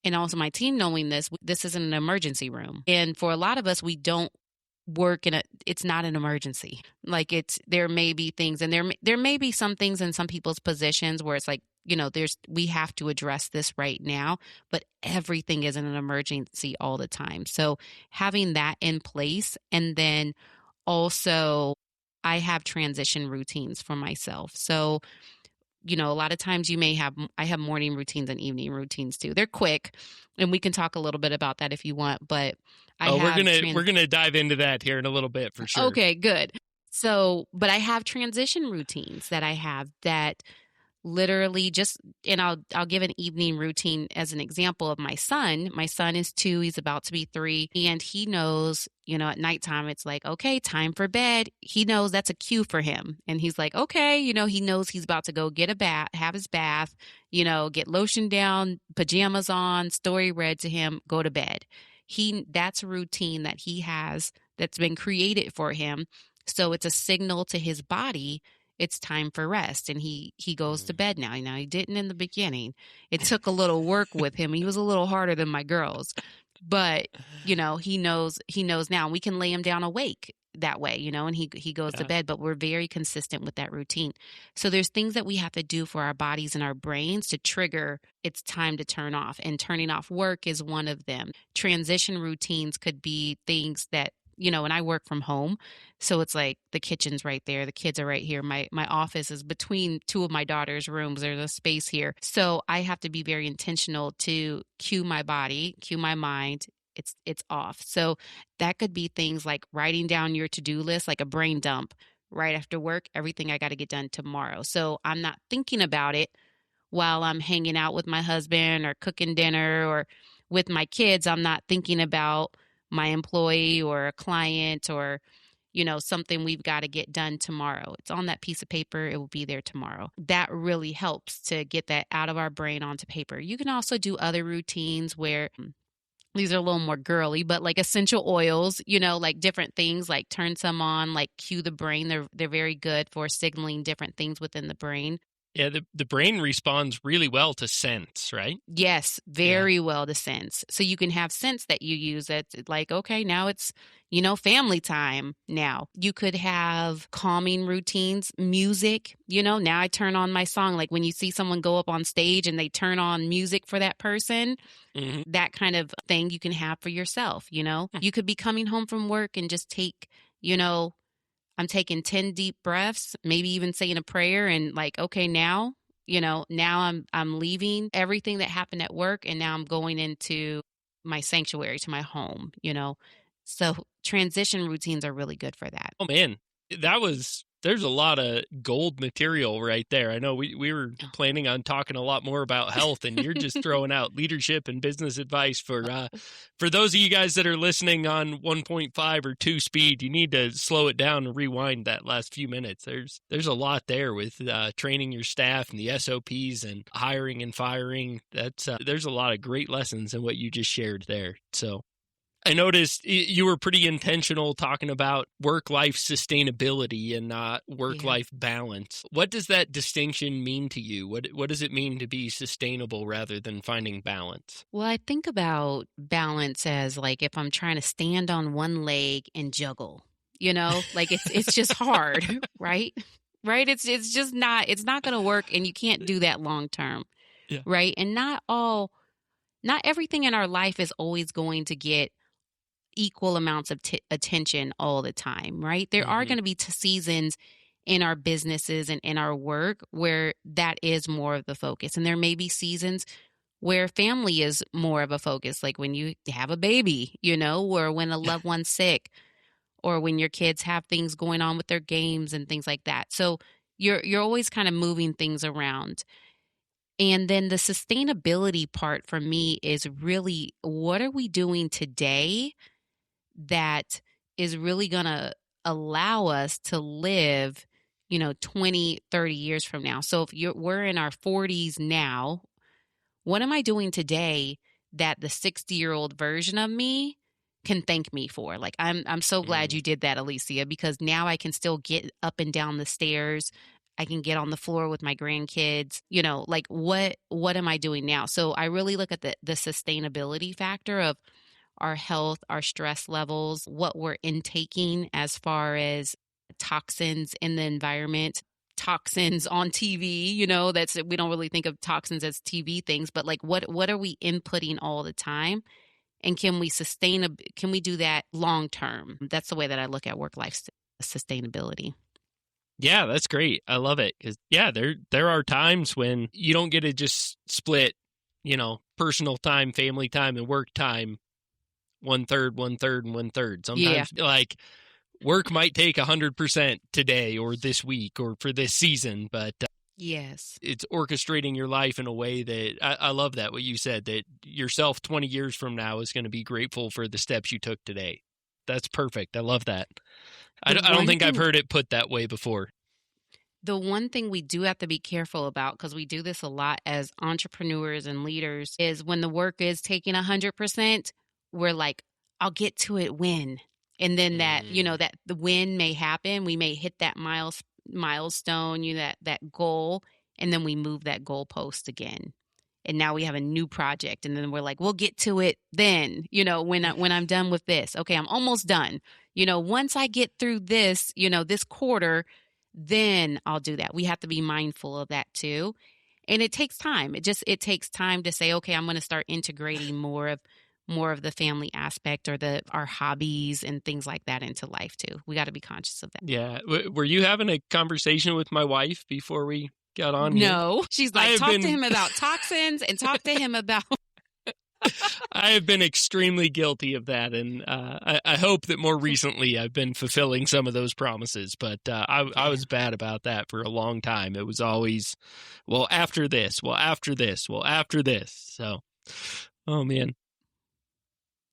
and also my team, knowing this isn't an emergency room. And for a lot of us, we don't work it's not an emergency. Like there may be things, and there may be some things in some people's positions where it's like, we have to address this right now, but everything isn't an emergency all the time. So having that in place, and then also I have transition routines for myself. So, a lot of times I have morning routines and evening routines too. They're quick, and we can talk a little bit about that if you want, but I Oh, we're have gonna we're gonna dive into that here in a little bit for sure. okay, good. So, but I have transition routines that I have that literally just, and I'll give an evening routine as an example of my son. My son is 2, he's about to be 3, and he knows, at nighttime it's like, okay, time for bed. He knows that's a cue for him. And he's like, okay, he knows he's about to go get a bath, have his bath, get lotion down, pajamas on, story read to him, go to bed. That's a routine that he has that's been created for him. So it's a signal to his body it's time for rest, and he goes to Mm. bed now. He didn't in the beginning. It took a little work with him. He was a little harder than my girls, but he knows now. We can lay him down awake that way, and he goes to Yeah. bed, but we're very consistent with that routine. So there's things that we have to do for our bodies and our brains to trigger it's time to turn off, and turning off work is one of them. Transition routines could be things that and I work from home. So it's like the kitchen's right there. The kids are right here. My office is between two of my daughter's rooms. There's a space here. So I have to be very intentional to cue my body, cue my mind. It's off. So that could be things like writing down your to-do list, like a brain dump right after work, everything I got to get done tomorrow. So I'm not thinking about it while I'm hanging out with my husband or cooking dinner or with my kids. I'm not thinking about my employee or a client or, something we've got to get done tomorrow. It's on that piece of paper. It will be there tomorrow. That really helps to get that out of our brain onto paper. You can also do other routines where these are a little more girly, but like essential oils, like different things, like turn some on, like cue the brain. They're very good for signaling different things within the brain. Yeah, the brain responds really well to scents, right? Yes, Yeah. very well to scents. So you can have scents that you use that's like, okay, now it's, family time now. You could have calming routines, music, now I turn on my song. Like when you see someone go up on stage and they turn on music for that person, Hmm. that kind of thing you can have for yourself. You could be coming home from work and just take, I'm taking 10 deep breaths, maybe even saying a prayer and like, okay, now I'm leaving everything that happened at work and now I'm going into my sanctuary to my home. So transition routines are really good for that. Oh man, there's a lot of gold material right there. I know we were planning on talking a lot more about health, and you're just throwing out leadership and business advice for those of you guys that are listening on 1.5 or 2 speed. You need to slow it down and rewind that last few minutes. There's a lot there with training your staff and the SOPs and hiring and firing. There's a lot of great lessons in what you just shared there. So I noticed you were pretty intentional talking about work-life sustainability and not Yeah. work-life balance. What does that distinction mean to you? What does it mean to be sustainable rather than finding balance? Well, I think about balance as like if I'm trying to stand on one leg and juggle, like it's just hard, right? Right? It's just not going to work and you can't do that long term, Yeah. right? And not everything in our life is always going to get equal amounts of attention all the time, right? There are Hmm. going to be seasons in our businesses and in our work where that is more of the focus. And there may be seasons where family is more of a focus, like when you have a baby, or when a loved one's sick, or when your kids have things going on with their games and things like that. So you're always kind of moving things around. And then the sustainability part for me is really what are we doing today that is really going to allow us to live 20, 30 years from now. So if we're in our 40s now, what am I doing today that the 60-year-old version of me can thank me for? Like I'm so glad Mm. you did that, Alicia, because now I can still get up and down the stairs. I can get on the floor with my grandkids. Like what am I doing now? So I really look at the sustainability factor of our health, our stress levels, what we're intaking as far as toxins in the environment, toxins on TV, that's we don't really think of toxins as TV things, but like what are we inputting all the time? And can we do that long term? That's the way that I look at work life sustainability. Yeah, that's great. I love it because yeah, there are times when you don't get to just split, personal time, family time, and work time 1/3, 1/3, and 1/3. Yeah. Sometimes like work might take 100% today or this week or for this season, but Yes. it's orchestrating your life in a way that I love that what you said that yourself 20 years from now is going to be grateful for the steps you took today. That's perfect. I love that. I The don't one think I've thing heard it put that way before. The one thing we do have to be careful about, because we do this a lot as entrepreneurs and leaders, is when the work is taking 100%, we're like, I'll get to it when. And then Mm. that the win may happen. We may hit that milestone, that goal, and then we move that goalpost again. And now we have a new project. And then we're like, we'll get to it then, when I'm done with this. Okay, I'm almost done. Once I get through this, this quarter, then I'll do that. We have to be mindful of that too. And it takes time. It takes time to say, okay, I'm going to start integrating more of more of the family aspect or our hobbies and things like that into life too. We got to be conscious of that. Yeah. Were you having a conversation with my wife before we got on here? No, she's I like, have talk to been him about toxins and talk to him about. I have been extremely guilty of that, and I hope that more recently I've been fulfilling some of those promises. But I was bad about that for a long time. It was always, well, after this, well, after this, well, after this. So, oh man.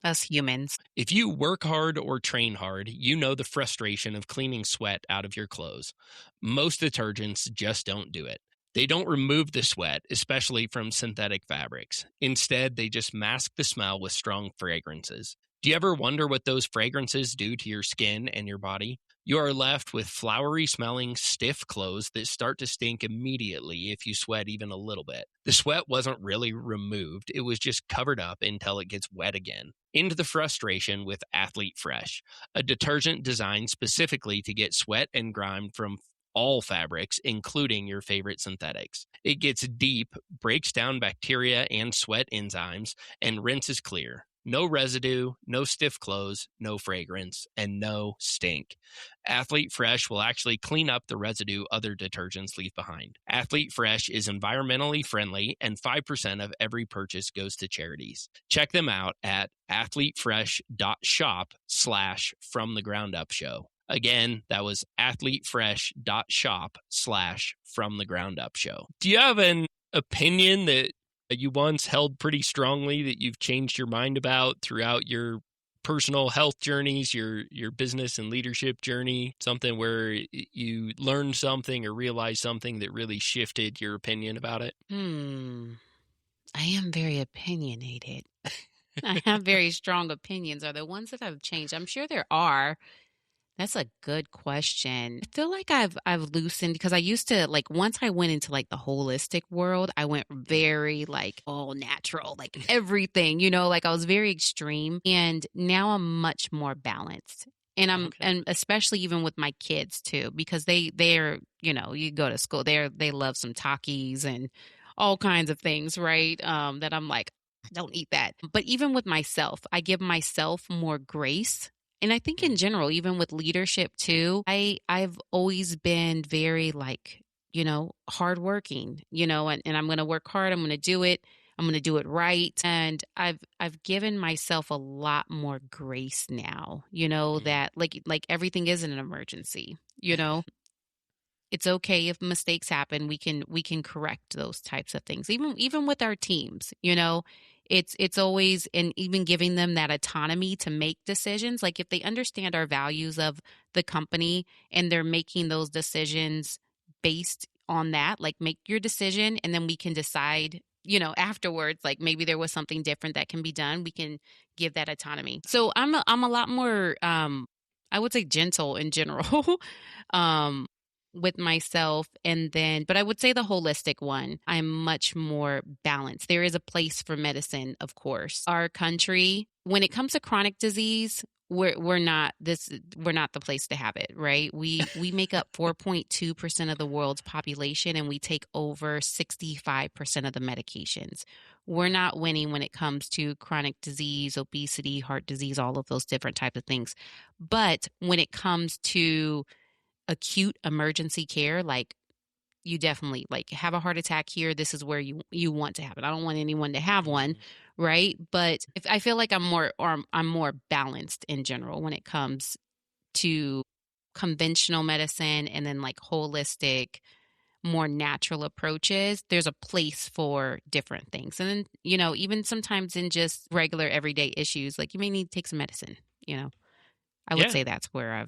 Us humans. If you work hard or train hard, you know the frustration of cleaning sweat out of your clothes. Most detergents just don't do it. They don't remove the sweat, especially from synthetic fabrics. Instead, they just mask the smell with strong fragrances. Do you ever wonder what those fragrances do to your skin and your body? You are left with flowery smelling, stiff clothes that start to stink immediately if you sweat even a little bit. The sweat wasn't really removed, it was just covered up until it gets wet again. Into the frustration with Athlete Fresh, a detergent designed specifically to get sweat and grime from all fabrics, including your favorite synthetics. It gets deep, breaks down bacteria and sweat enzymes, and rinses clear. No residue, no stiff clothes, no fragrance, and no stink. Athlete Fresh will actually clean up the residue other detergents leave behind. Athlete Fresh is environmentally friendly, and 5% of every purchase goes to charities. Check them out at athletefresh.shop/FromTheGroundUpShow. Again, that was athletefresh.shop/FromTheGroundUpShow. Do you have an opinion that you once held pretty strongly that you've changed your mind about throughout your personal health journeys, your business and leadership journey, something where you learned something or realized something that really shifted your opinion about it? I am very opinionated. I have very strong opinions. Are there ones that have changed? I'm sure there are. That's a good question. I feel like I've loosened because I used to like once I went into like the holistic world, I went very like all natural, like everything, like I was very extreme and now I'm much more balanced. And especially even with my kids too, because they're, you go to school, they love some Takis and all kinds of things, right? That I'm like, don't eat that. But even with myself, I give myself more grace. And I think in general, even with leadership too, I've always been very like, hardworking, and I'm going to work hard. I'm going to do it. I'm going to do it right. And I've given myself a lot more grace now, that like everything isn't an emergency, It's okay if mistakes happen. We can correct those types of things. Even with our teams, it's always, and even giving them that autonomy to make decisions. Like if they understand our values of the company and they're making those decisions based on that, like make your decision and then we can decide, afterwards, like maybe there was something different that can be done. We can give that autonomy. So I'm a lot more, I would say gentle in general. With myself but I would say the holistic one, I'm much more balanced. There is a place for medicine, of course. Our country, when it comes to chronic disease, we're not the place to have it, right? We make up 4.2% of the world's population and we take over 65% of the medications. We're not winning when it comes to chronic disease, obesity, heart disease, all of those different types of things. But when it comes to acute emergency care, like you definitely like have a heart attack here, this is where you want to have it. I don't want anyone to have one, right? But if I feel like I'm more balanced in general when it comes to conventional medicine and then like holistic, more natural approaches. There's a place for different things. And then, even sometimes in just regular everyday issues, like you may need to take some medicine, I would say that's where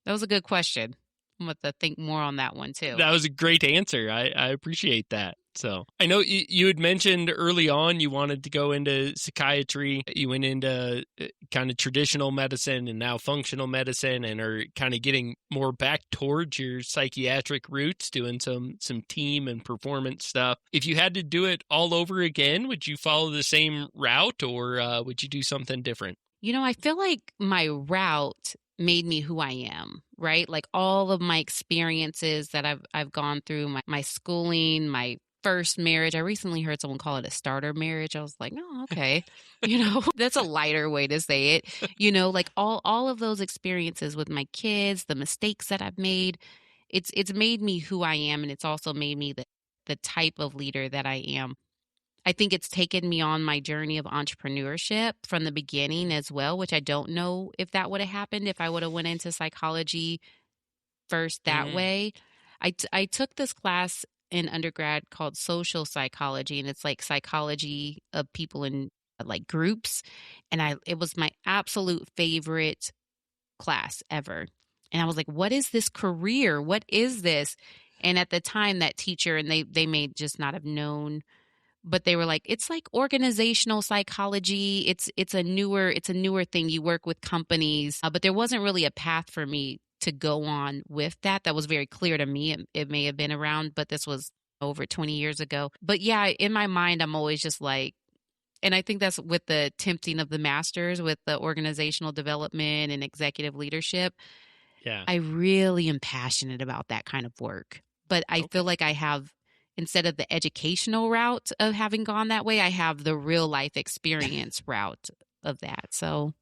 that was a good question. I'm going to think more on that one too. That was a great answer. I appreciate that. So I know you had mentioned early on you wanted to go into psychiatry. You went into kind of traditional medicine and now functional medicine and are kind of getting more back towards your psychiatric roots, doing some team and performance stuff. If you had to do it all over again, would you follow the same route or would you do something different? I feel like my route made me who I am, right? Like all of my experiences that I've gone through, my schooling, my first marriage. I recently heard someone call it a starter marriage. I was like, oh, okay. That's a lighter way to say it. Like all of those experiences with my kids, the mistakes that I've made, it's made me who I am, and it's also made me the type of leader that I am. I think it's taken me on my journey of entrepreneurship from the beginning as well, which I don't know if that would have happened if I would have went into psychology first that Mm, way. I took this class in undergrad called social psychology, and it's like psychology of people in like groups. And it was my absolute favorite class ever. And I was like, what is this career? What is this? And at the time, that teacher, and they may just not have known, but they were like, it's like organizational psychology. It's a newer thing. You work with companies, but there wasn't really a path for me to go on with that. That was very clear to me. It may have been around, but this was over 20 years ago. But yeah, in my mind, I'm always just like, and I think that's with the tempting of the masters with the organizational development and executive leadership. yeah. I really am passionate about that kind of work. But I feel Okay. like I have, instead of the educational route of having gone that way, I have the real life experience route of that. So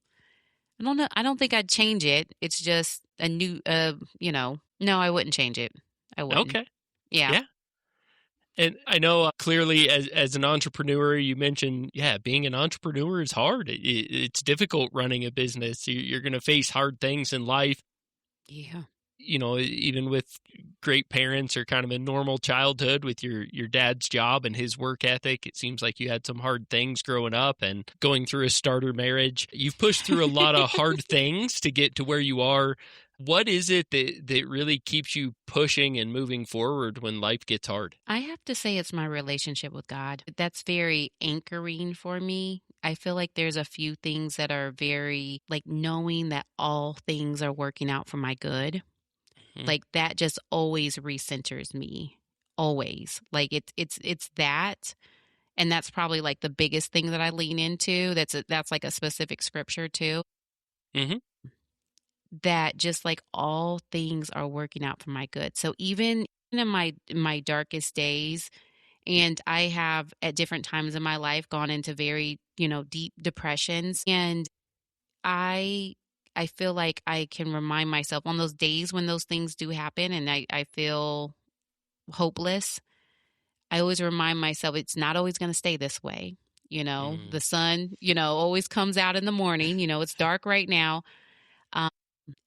I don't know. I don't think I'd change it. It's just a new, no, I wouldn't change it. I wouldn't. Okay. Yeah. Yeah. And I know clearly as an entrepreneur, you mentioned, yeah, being an entrepreneur is hard. It's difficult running a business. You're going to face hard things in life. Yeah. Even with great parents or kind of a normal childhood with your dad's job and his work ethic, it seems like you had some hard things growing up and going through a starter marriage. You've pushed through a lot of hard things to get to where you are. What is it that really keeps you pushing and moving forward when life gets hard? I have to say it's my relationship with God. That's very anchoring for me. I feel like there's a few things that are very like knowing that all things are working out for my good. Mhm. Like that just always recenters me. Always. Like it's that, and that's probably like the biggest thing that I lean into. That's like a specific scripture too. Mhm. That just like all things are working out for my good. So even in my darkest days, and I have at different times in my life gone into very, deep depressions, and I I feel like I can remind myself on those days when those things do happen and I feel hopeless. I always remind myself it's not always going to stay this way. Mm. The sun, always comes out in the morning. It's dark right now. Um,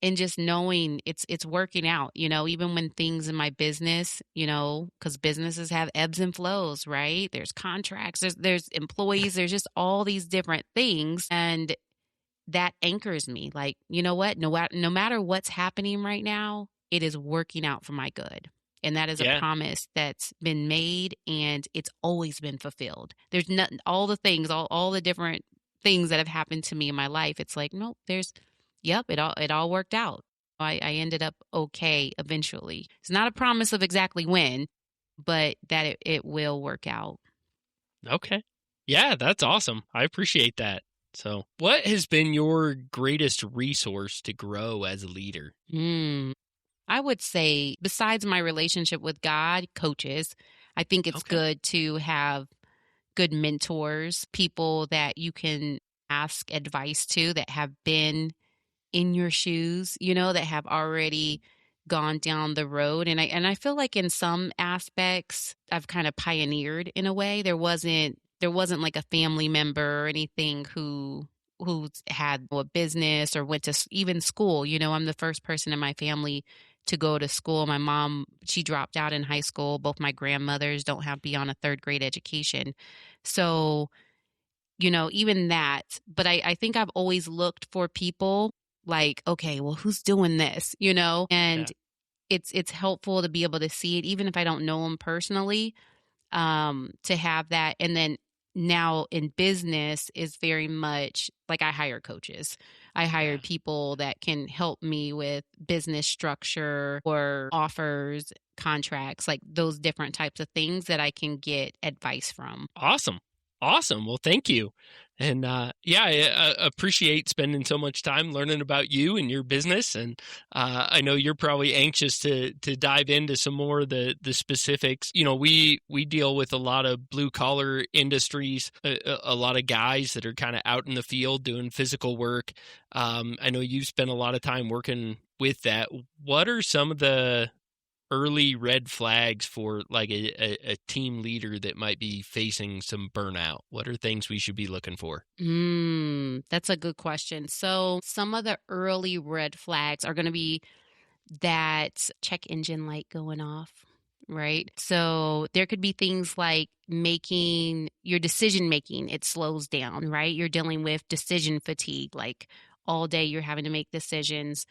and just knowing it's working out, even when things in my business, because businesses have ebbs and flows, right? There's contracts, there's employees, there's just all these different things, and that anchors me. Like, you know what? No matter what's happening right now, it is working out for my good. And that is a Yeah. promise that's been made and it's always been fulfilled. There's nothing, all the things, all the different things that have happened to me in my life. It's like, nope, yep, it all worked out. I ended up okay eventually. It's not a promise of exactly when, but that it will work out. Okay. Yeah, that's awesome. I appreciate that. So, what has been your greatest resource to grow as a leader? Hmm. I would say, besides my relationship with God, coaches, I think it's Okay. good to have good mentors, people that you can ask advice to that have been in your shoes, that have already gone down the road. And I feel like in some aspects I've kind of pioneered in a way. There wasn't like a family member or anything who's had a business or went to even school. I'm the first person in my family to go to school. My mom, she dropped out in high school. Both my grandmothers don't have beyond a third grade education. So even that, but I think I've always looked for people like, okay, well, who's doing this, Yeah. and it's helpful to be able to see it, even if I don't know them personally, to have that. And then now in business is very much like I hire coaches. I hire Yeah. people that can help me with business structure or offers, contracts, like those different types of things that I can get advice from. Awesome. Awesome. Well, thank you. And yeah, I appreciate spending so much time learning about you and your business. And I know you're probably anxious to dive into some more of the specifics. You know, we deal with a lot of blue collar industries, a lot of guys that are kind of out in the field doing physical work. I know you've spent a lot of time working with that. What are some of the early red flags for like a team leader that might be facing some burnout? What are things we should be looking for? That's a good question. So, some of the early red flags are going to be that check engine light going off, right? So, there could be things like making your decision making, it slows down, right? You're dealing with decision fatigue, like all day you're having to make decisions.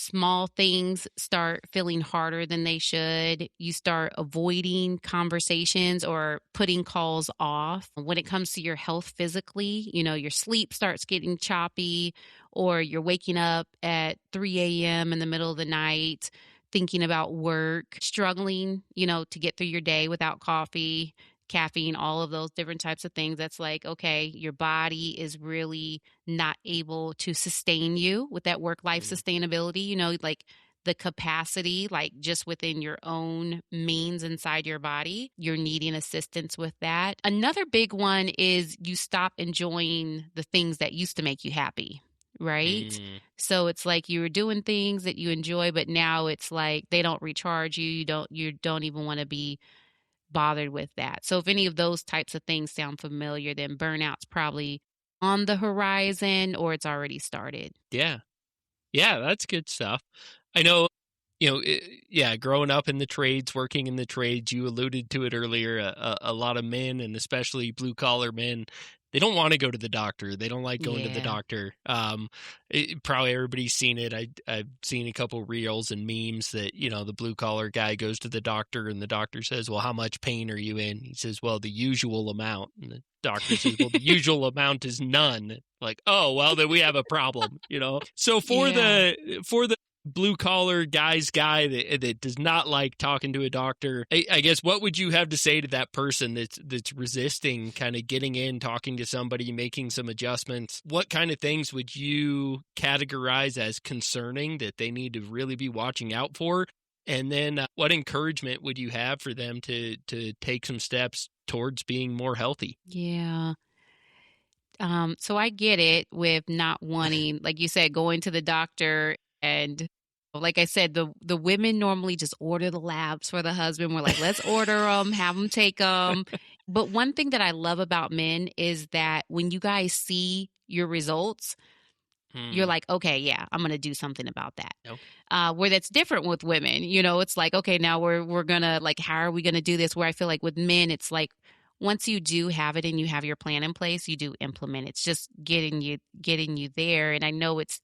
Small things start feeling harder than they should. You start avoiding conversations or putting calls off. When it comes to your health physically, your sleep starts getting choppy, or you're waking up at 3 a.m. in the middle of the night thinking about work, struggling, to get through your day without coffee, caffeine, all of those different types of things. That's like, okay, your body is really not able to sustain you with that work life Mm, sustainability, like the capacity, like just within your own means inside your body. You're needing assistance with that. Another big one is you stop enjoying the things that used to make you happy. Right. mm, So it's like you were doing things that you enjoy, but now it's like they don't recharge you. You don't even want to be bothered with that. So if any of those types of things sound familiar, then burnout's probably on the horizon or it's already started. yeah. Yeah, that's good stuff. I know, yeah, growing up in the trades, working in the trades, you alluded to it earlier. A lot of men, and especially blue collar men, they don't want to go to the doctor. They don't like going to the Yeah. doctor. Probably everybody's seen it. I've seen a couple reels and memes that the blue collar guy goes to the doctor, and the doctor says, "Well, how much pain are you in?" He says, "Well, the usual amount." And the doctor says, "Well, the usual amount is none." Like, oh, well, then we have a problem. So Yeah. for the blue collar guy that does not like talking to a doctor, I guess what would you have to say to that person that's resisting kind of getting in, talking to somebody, making some adjustments? What kind of things would you categorize as concerning that they need to really be watching out for? And then what encouragement would you have for them to take some steps towards being more healthy? Yeah. So I get it with not wanting, like you said, going to the doctor. And like I said, the women normally just order the labs for the husband. We're like, let's order them, have them take them. But one thing that I love about men is that when you guys see your results, you're Hmm. like, okay, yeah, I'm going to do something about that. No. Where that's different with women, it's like, okay, now we're gonna, like, how are we gonna do this? Where I feel like with men, it's like once you do have it and you have your plan in place, you do implement. It's just getting you there. And I know it's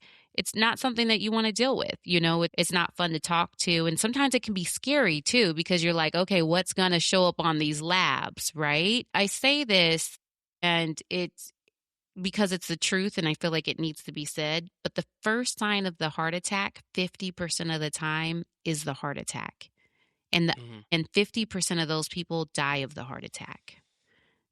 not something that you want to deal with. It's not fun to talk to, and sometimes it can be scary too because you're like, okay, what's gonna show up on these labs, right? I say this, and it's because it's the truth and I feel like it needs to be said. But the first sign of the heart attack, 50% of the time, is the heart attack. And the, Hmm. and 50% of those people die of the heart attack.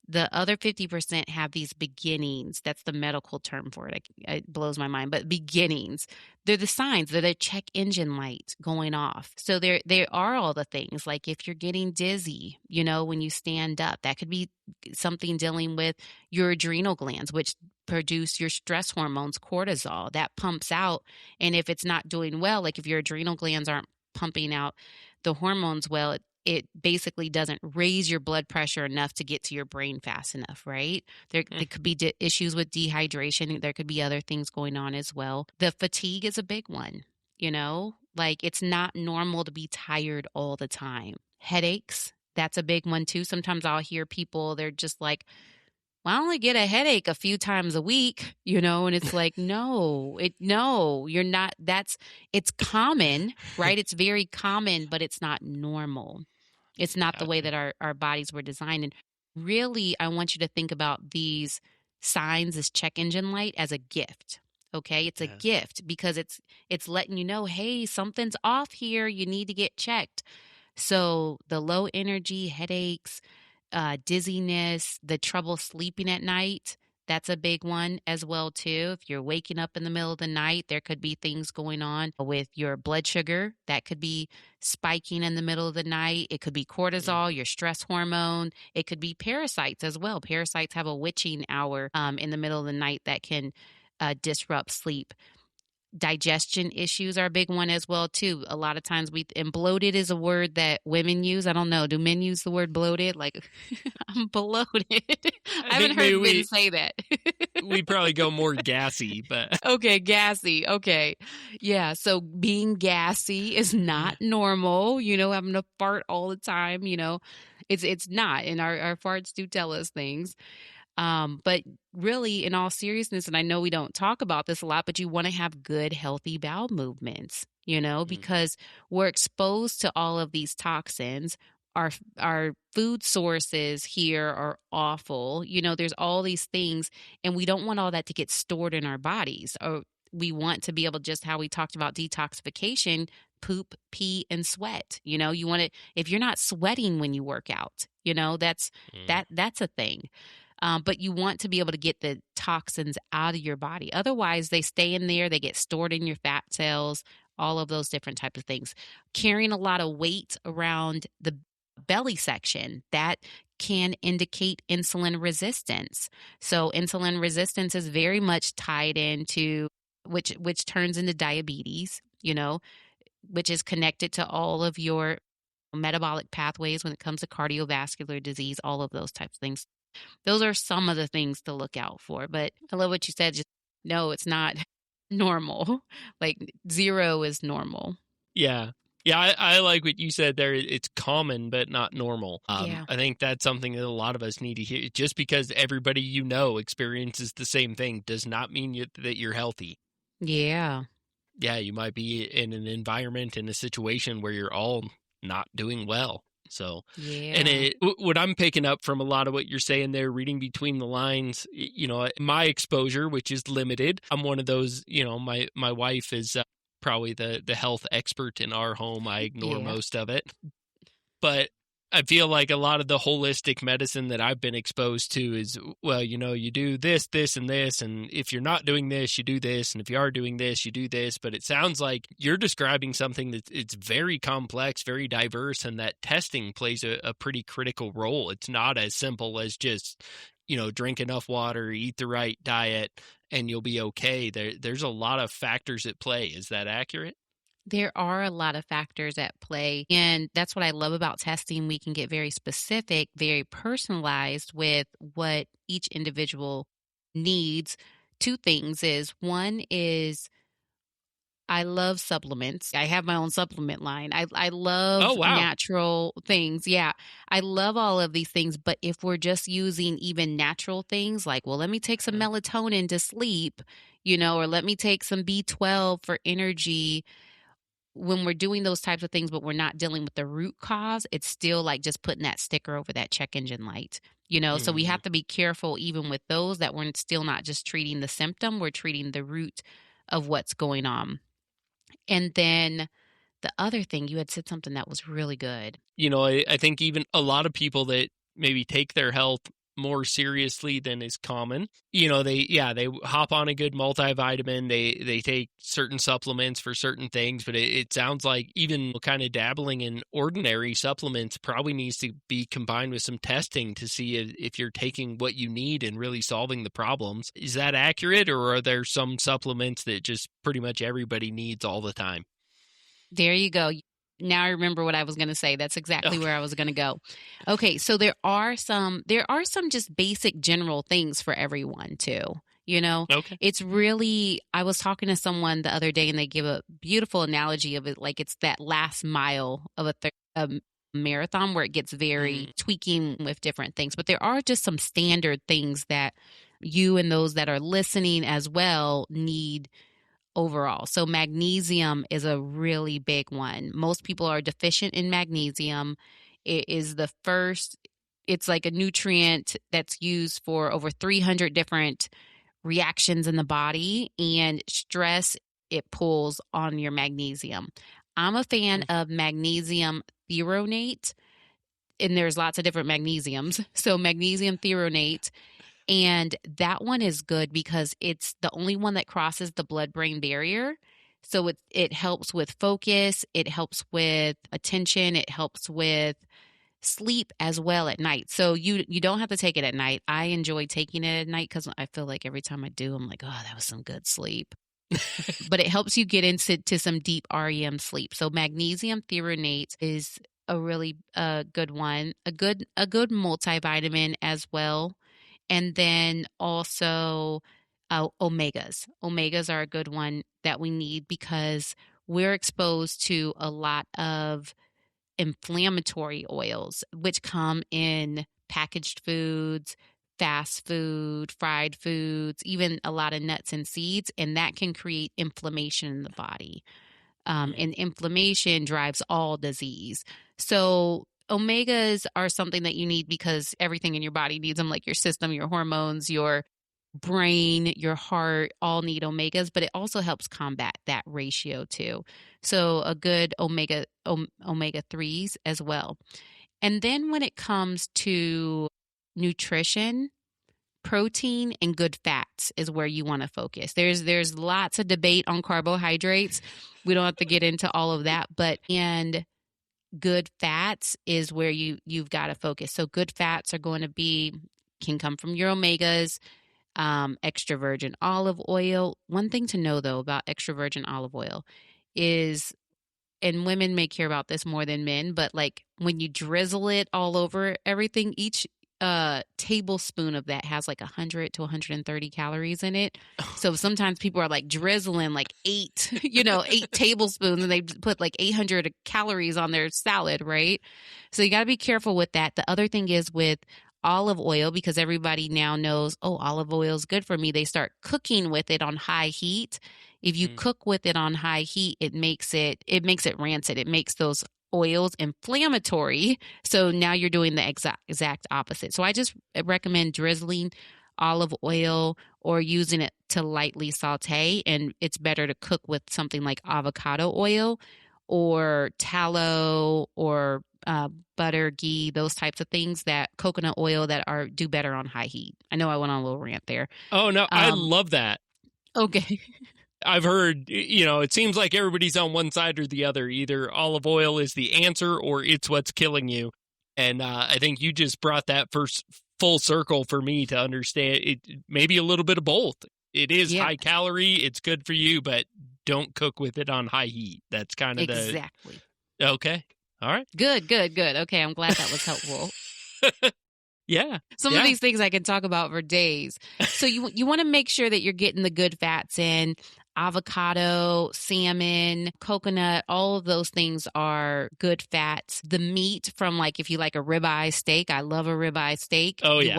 The other 50% have these beginnings. That's the medical term for it. It blows my mind. But beginnings, they're the signs. They're the check engine light going off. So they are all the things. Like if you're getting dizzy, when you stand up, that could be something dealing with your adrenal glands, which produce your stress hormones, cortisol. That pumps out. And if it's not doing well, like if your adrenal glands aren't pumping out the hormones well, it basically doesn't raise your blood pressure enough to get to your brain fast enough, right? There could be issues with dehydration. There could be other things going on as well. The fatigue is a big one, like it's not normal to be tired all the time. Headaches, that's a big one too. Sometimes I'll hear people, they're just like, well, I only get a headache a few times a week, and it's like, no, you're not, it's common, right? It's very common, but it's not normal. It's not the way Gotcha. that our bodies were designed. And really, I want you to think about these signs, this check engine light, as a gift. Okay, it's a Yeah. gift because it's letting you know, hey, something's off here. You need to get checked. So the low energy, headaches, dizziness, the trouble sleeping at night, That's a big one as well too. If you're waking up in the middle of the night, there could be things going on with your blood sugar that could be spiking in the middle of the night. It could be cortisol, your stress hormone. It could be parasites as well. Parasites have a witching hour in the middle of the night that can disrupt sleep. Digestion issues are a big one as well too. A lot of times and bloated is a word that women use. I don't know. Do men use the word bloated? Like I'm bloated. I I haven't think maybe heard men say that. we probably go more gassy, but Okay, gassy. Okay. Yeah, so being gassy is not normal, having to fart all the time, it's not. And our farts do tell us things. But really, in all seriousness, and I know we don't talk about this a lot, but you want to have good, healthy bowel movements, because we're exposed to all of these toxins. Our food sources here are awful. There's all these things, and we don't want all that to get stored in our bodies. Or we want to be able, just how we talked about detoxification, poop, pee, and sweat. You want to, if you're not sweating when you work out, that's a thing. But you want to be able to get the toxins out of your body. Otherwise, they stay in there, they get stored in your fat cells, all of those different types of things. Carrying a lot of weight around the belly section, that can indicate insulin resistance. So insulin resistance is very much tied into which turns into diabetes, which is connected to all of your metabolic pathways when it comes to cardiovascular disease, all of those types of things. Those are some of the things to look out for. But I love what you said. Just no, it's not normal. Like 0 is normal. yeah. Yeah, I like what you said there. It's common, but not normal. Yeah. I think that's something that a lot of us need to hear. Just because everybody experiences the same thing does not mean that you're healthy. Yeah. Yeah, you might be in an environment, in a situation where you're all not doing well. So, and Yeah. what I'm picking up from a lot of what you're saying there, reading between the lines, my exposure, which is limited. I'm one of those, my wife is probably the health expert in our home. I ignore Yeah. most of it. But I feel like a lot of the holistic medicine that I've been exposed to is, well, you do this, this, and this. And if you're not doing this, you do this. And if you are doing this, you do this. But it sounds like you're describing something that it's very complex, very diverse, and that testing plays a pretty critical role. It's not as simple as just, drink enough water, eat the right diet, and you'll be okay. There's a lot of factors at play. Is that accurate? There are a lot of factors at play. And that's what I love about testing. We can get very specific, very personalized with what each individual needs. Two things is, one is, I love supplements. I have my own supplement line. I Oh, love wow. natural things. Yeah. I love all of these things. But if we're just using even natural things like, well, let me take some melatonin to sleep, or let me take some B12 for energy, when we're doing those types of things, but we're not dealing with the root cause, it's still like just putting that sticker over that check engine light, So we have to be careful even with those, that we're still not just treating the symptom, we're treating the root of what's going on. And then the other thing, you had said something that was really good. I think even a lot of people that maybe take their health more seriously than is common, they hop on a good multivitamin, they take certain supplements for certain things, but it sounds like even kind of dabbling in ordinary supplements probably needs to be combined with some testing to see if you're taking what you need and really solving the problems. Is that accurate, or are there some supplements that just pretty much everybody needs all the time? There you go. Now I remember what I was going to say. That's exactly Okay. where I was going to go. Okay, so there are some just basic general things for everyone too. Okay. It's really, I was talking to someone the other day and they give a beautiful analogy of it, like it's that last mile of a marathon where it gets very tweaking with different things. But there are just some standard things that you and those that are listening as well need overall. So magnesium is a really big one. Most people are deficient in magnesium. It is it's like a nutrient that's used for over 300 different reactions in the body, and stress, it pulls on your magnesium. I'm a fan of magnesium threonate, and there's lots of different magnesiums. So magnesium threonate, And that one is good because it's the only one that crosses the blood-brain barrier. So it helps with focus, it helps with attention, it helps with sleep as well at night. So you don't have to take it at night. I enjoy taking it at night because I feel like every time I do, I'm like, oh, that was some good sleep. But it helps you get into some deep REM sleep. So magnesium threonate is a really good one, a good multivitamin as well. And then also omegas. Omegas are a good one that we need because we're exposed to a lot of inflammatory oils, which come in packaged foods, fast food, fried foods, even a lot of nuts and seeds, and that can create inflammation in the body. Mm. And inflammation drives all disease. So omegas are something that you need because everything in your body needs them, like your system, your hormones, your brain, your heart, all need omegas, but it also helps combat that ratio too. So a good omega 3s as well. And then when it comes to nutrition, protein and good fats is where you want to focus. There's lots of debate on carbohydrates. We don't have to get into all of that, but and good fats is where you've got to focus. So good fats are going to be can come from your omegas, extra virgin olive oil. One thing to know though about extra virgin olive oil is, and women may care about this more than men, but like when you drizzle it all over everything, each tablespoon of that has like 100 to 130 calories in it. So sometimes people are like drizzling like eight, 8 tablespoons, and they put like 800 calories on their salad, right? So you got to be careful with that. The other thing is with olive oil, because everybody now knows, oh, olive oil is good for me. They start cooking with it on high heat. If you Mm. cook with it on high heat, it makes it rancid. It makes those oils inflammatory. So now you're doing the exact opposite. So I just recommend drizzling olive oil or using it to lightly saute. And it's better to cook with something like avocado oil or tallow or butter, ghee, those types of things, that coconut oil that are do better on high heat. I know I went on a little rant there. Oh no, I Um, love that. okay. I've heard, it seems like everybody's on one side or the other. Either olive oil is the answer or it's what's killing you. And I think you just brought that first full circle for me to understand it. Maybe a little bit of both. It is Yeah, high calorie. It's good for you, but don't cook with it on high heat. That's kind of the, exactly. okay. All right. Good, good, good. Okay, I'm glad that was helpful. Yeah. Some of Yeah. these things I can talk about for days. So you want to make sure that you're getting the good fats in. Avocado, salmon, coconut, all of those things are good fats. The meat from, like, if you like a ribeye steak, I love a ribeye steak. Oh, You yeah.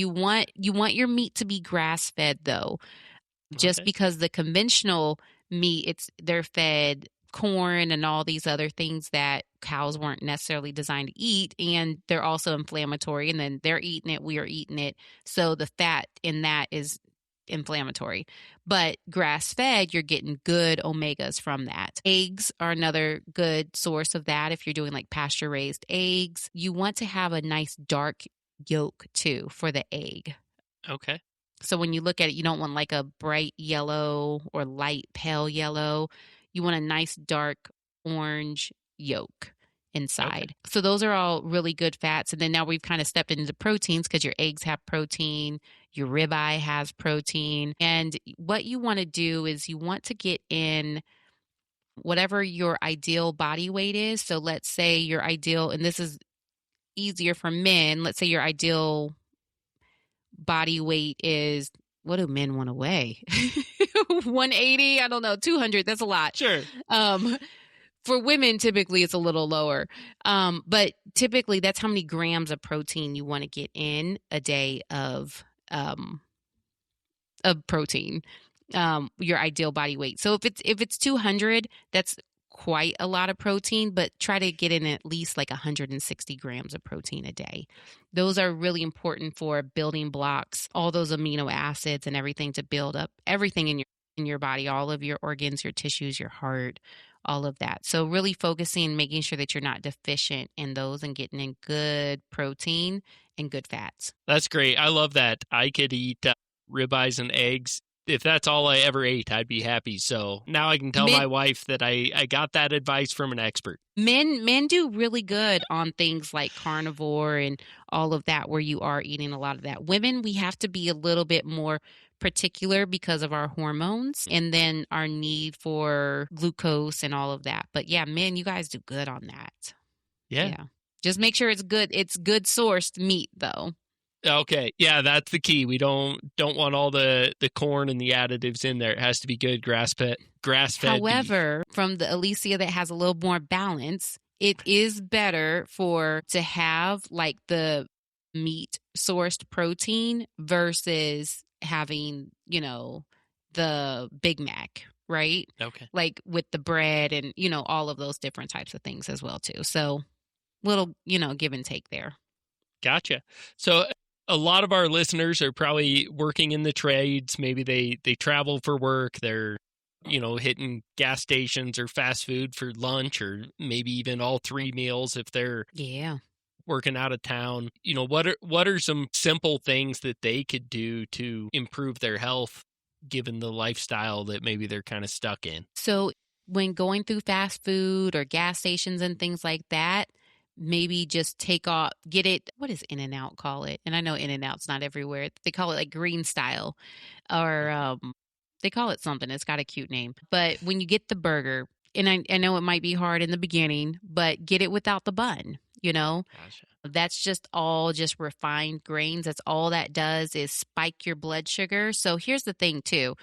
want your meat to be grass fed though, just Okay. because the conventional meat, they're fed corn and all these other things that cows weren't necessarily designed to eat, and they're also inflammatory, and then they're eating it, we are eating it, so the fat in that is inflammatory. But grass fed, you're getting good omegas from that. Eggs are another good source of that. If you're doing like pasture raised eggs, you want to have a nice dark yolk too for the egg. Okay. So when you look at it, you don't want like a bright yellow or light pale yellow. You want a nice dark orange yolk Okay. inside. So those are all really good fats. And then now we've kind of stepped into proteins because your eggs have protein, your ribeye has protein. And what you want to do is you want to get in whatever your ideal body weight is. So let's say your ideal, and this is easier for men, let's say your ideal body weight is, what do men want to weigh? 180? I don't know, 200. That's a lot. Sure. Um, for women, typically it's a little lower. But typically that's how many grams of protein you want to get in a day of protein, your ideal body weight. So if it's 200, that's quite a lot of protein, but try to get in at least like 160 grams of protein a day. Those are really important for building blocks, all those amino acids and everything to build up everything in your body, all of your organs, your tissues, your heart, all of that. So really focusing, making sure that you're not deficient in those and getting in good protein and good fats. That's great. I love that. I could eat ribeyes and eggs. If that's all I ever ate, I'd be happy. So now I can tell Men my wife that I got that advice from an expert. men do really good on things like carnivore and all of that where you are eating a lot of that. Women, we have to be a little bit more particular because of our hormones and then our need for glucose and all of that. But yeah, men, you guys do good on that. Yeah. Yeah. Just make sure it's good. It's good sourced meat though. Okay. Yeah, that's the key. We don't want all the corn and the additives in there. It has to be good grass fed beef. However, from the Alicia that has a little more balance, it is better for to have like the meat sourced protein versus having, the Big Mac, right? Okay. Like with the bread and, all of those different types of things as well too. So little, give and take there. Gotcha. So a lot of our listeners are probably working in the trades. Maybe they travel for work. They're, hitting gas stations or fast food for lunch, or maybe even all three meals if they're Yeah. working out of town. What are some simple things that they could do to improve their health given the lifestyle that maybe they're kind of stuck in? So when going through fast food or gas stations and things like that, maybe just get it, what does In-N-Out call it? And I know In-N-Out's not everywhere. They call it like green style or they call it something. It's got a cute name. But when you get the burger, and I know it might be hard in the beginning, but get it without the bun, Gotcha. That's just all just refined grains. That's all that does is spike your blood sugar. So here's the thing too.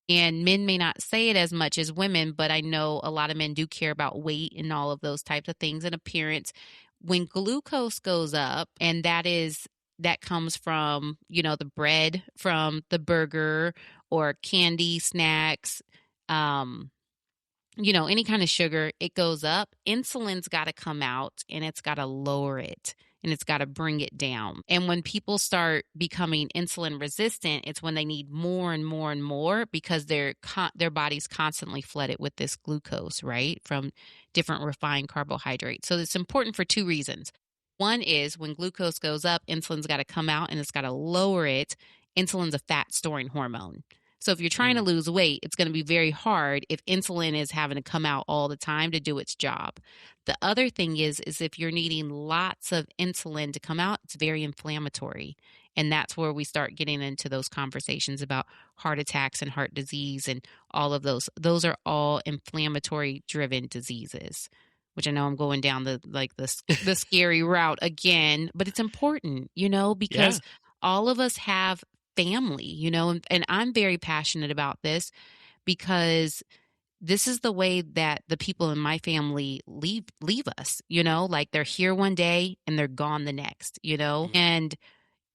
And men may not say it as much as women, but I know a lot of men do care about weight and all of those types of things and appearance. When glucose goes up, and that comes from, the bread from the burger or candy snacks, any kind of sugar, it goes up. Insulin's got to come out and it's got to lower it and it's got to bring it down. And when people start becoming insulin resistant, it's when they need more and more and more because their body's constantly flooded with this glucose, right? From different refined carbohydrates. So it's important for two reasons. One is when glucose goes up, insulin's got to come out and it's got to lower it. Insulin's a fat storing hormone. So if you're trying to lose weight, it's going to be very hard if insulin is having to come out all the time to do its job. The other thing is if you're needing lots of insulin to come out, it's very inflammatory. And that's where we start getting into those conversations about heart attacks and heart disease and all of those. Those are all inflammatory driven diseases, which I know I'm going down the scary route again, but it's important, because all of us have family, and I'm very passionate about this because this is the way that the people in my family leave us, like they're here one day and they're gone the next, and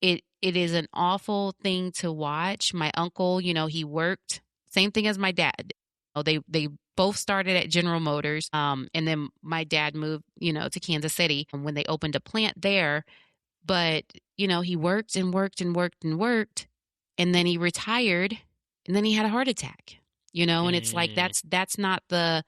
it is an awful thing to watch. My uncle, he worked same thing as my dad. They both started at General Motors, and then my dad moved, to Kansas City when they opened a plant there. But he worked and worked and worked and worked. And then he retired and then he had a heart attack, and it's like, that's not the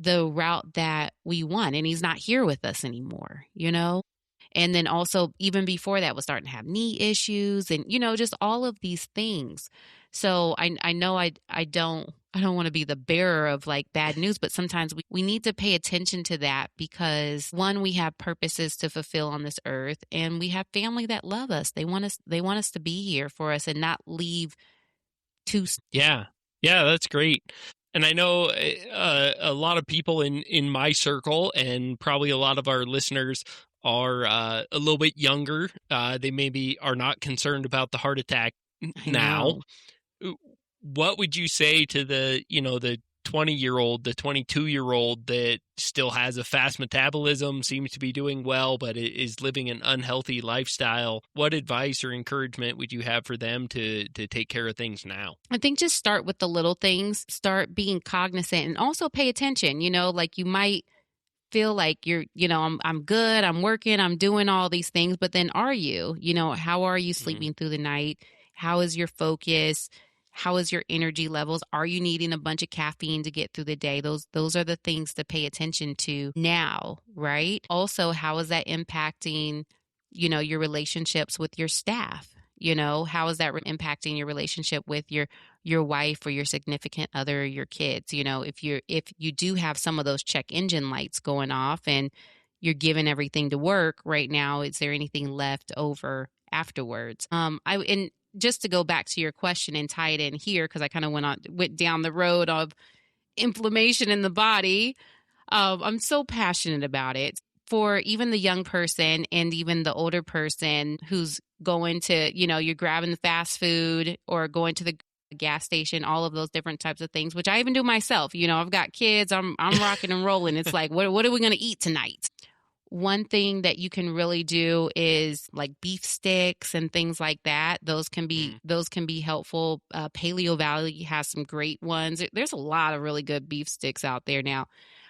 route that we want. And he's not here with us anymore, and then also even before that was starting to have knee issues and, just all of these things. So I know I don't want to be the bearer of like bad news, but sometimes we need to pay attention to that because one, we have purposes to fulfill on this earth and we have family that love us. They want us to be here for us and not leave too. Yeah. Yeah, that's great. And I know a lot of people in my circle and probably a lot of our listeners are a little bit younger. They maybe are not concerned about the heart attack now. What would you say to the 20-year-old, the 22-year-old that still has a fast metabolism, seems to be doing well, but is living an unhealthy lifestyle? What advice or encouragement would you have for them to take care of things now? I think just start with the little things, start being cognizant and also pay attention, like you might feel like you're, I'm good, I'm working, I'm doing all these things, but then are you, how are you sleeping through the night? How is your focus? How is your energy levels? Are you needing a bunch of caffeine to get through the day? Those are the things to pay attention to now, right? Also, how is that impacting, your relationships with your staff? How is that impacting your relationship with your wife or your significant other or your kids? If you do have some of those check engine lights going off and you're giving everything to work right now, is there anything left over afterwards? And just to go back to your question and tie it in here, because I kind of went down the road of inflammation in the body. I'm so passionate about it. For even the young person and even the older person who's going to, you're grabbing the fast food or going to the gas station, all of those different types of things, which I even do myself. I've got kids, I'm rocking and rolling. It's like, what are we going to eat tonight? One thing that you can really do is like beef sticks and things like that. Those can be helpful. Paleo Valley has some great ones. There's a lot of really good beef sticks out there now,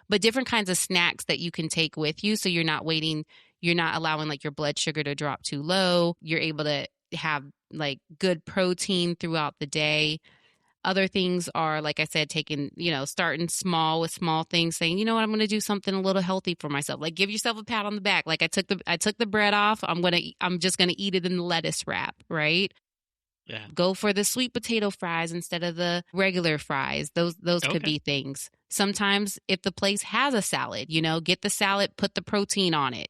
but different kinds of snacks that you can take with you. So you're not allowing like your blood sugar to drop too low. You're able to have like good protein throughout the day. Other things are, like I said, starting small with small things, saying, I'm going to do something a little healthy for myself. Like give yourself a pat on the back. Like I took the bread off. I'm just going to eat it in the lettuce wrap, right? Yeah. Go for the sweet potato fries instead of the regular fries. Those could be things. Sometimes if the place has a salad, get the salad, put the protein on it,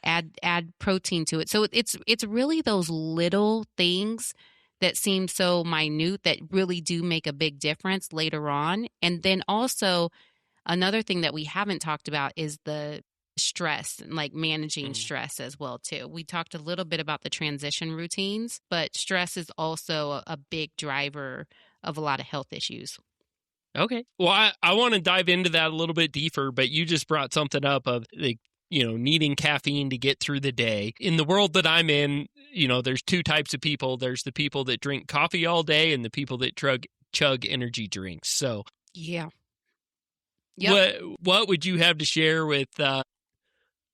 add protein to it. So it's really those little things that seem so minute that really do make a big difference later on. And then also another thing that we haven't talked about is the stress and like managing stress as well too. We talked a little bit about the transition routines, but stress is also a big driver of a lot of health issues. Okay. Well, I want to dive into that a little bit deeper, but you just brought something up of like, needing caffeine to get through the day. In the world that I'm in, there's two types of people. There's the people that drink coffee all day and the people that chug energy drinks. So, yeah. Yep. What would you have to share with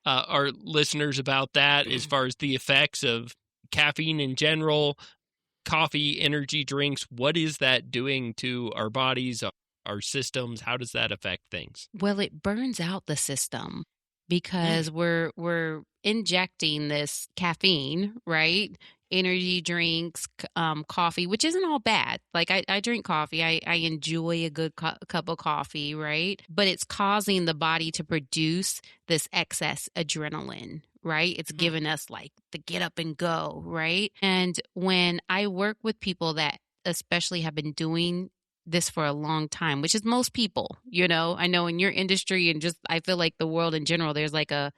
our listeners about that as far as the effects of caffeine in general, coffee, energy drinks? What is that doing to our bodies, our systems? How does that affect things? Well, it burns out the system because we're injecting this caffeine, right? Energy drinks, coffee, which isn't all bad. Like I drink coffee. I enjoy a good cup of coffee, right? But it's causing the body to produce this excess adrenaline, right? It's giving us like the get up and go, right? And when I work with people that especially have been doing this for a long time, which is most people, I know in your industry and just, I feel like the world in general, there's like a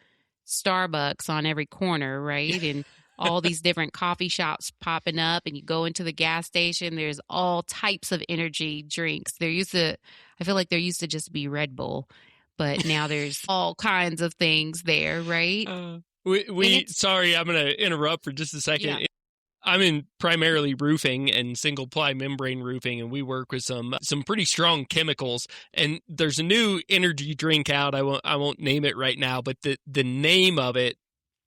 Starbucks on every corner, right? And all these different coffee shops popping up, and you go into the gas station, there's all types of energy drinks. I feel like there used to just be Red Bull, but now there's all kinds of things there, right? Sorry, I'm going to interrupt for just a second. Yeah. I'm in primarily roofing and single ply membrane roofing, and we work with some pretty strong chemicals. And there's a new energy drink out. I won't name it right now, but the name of it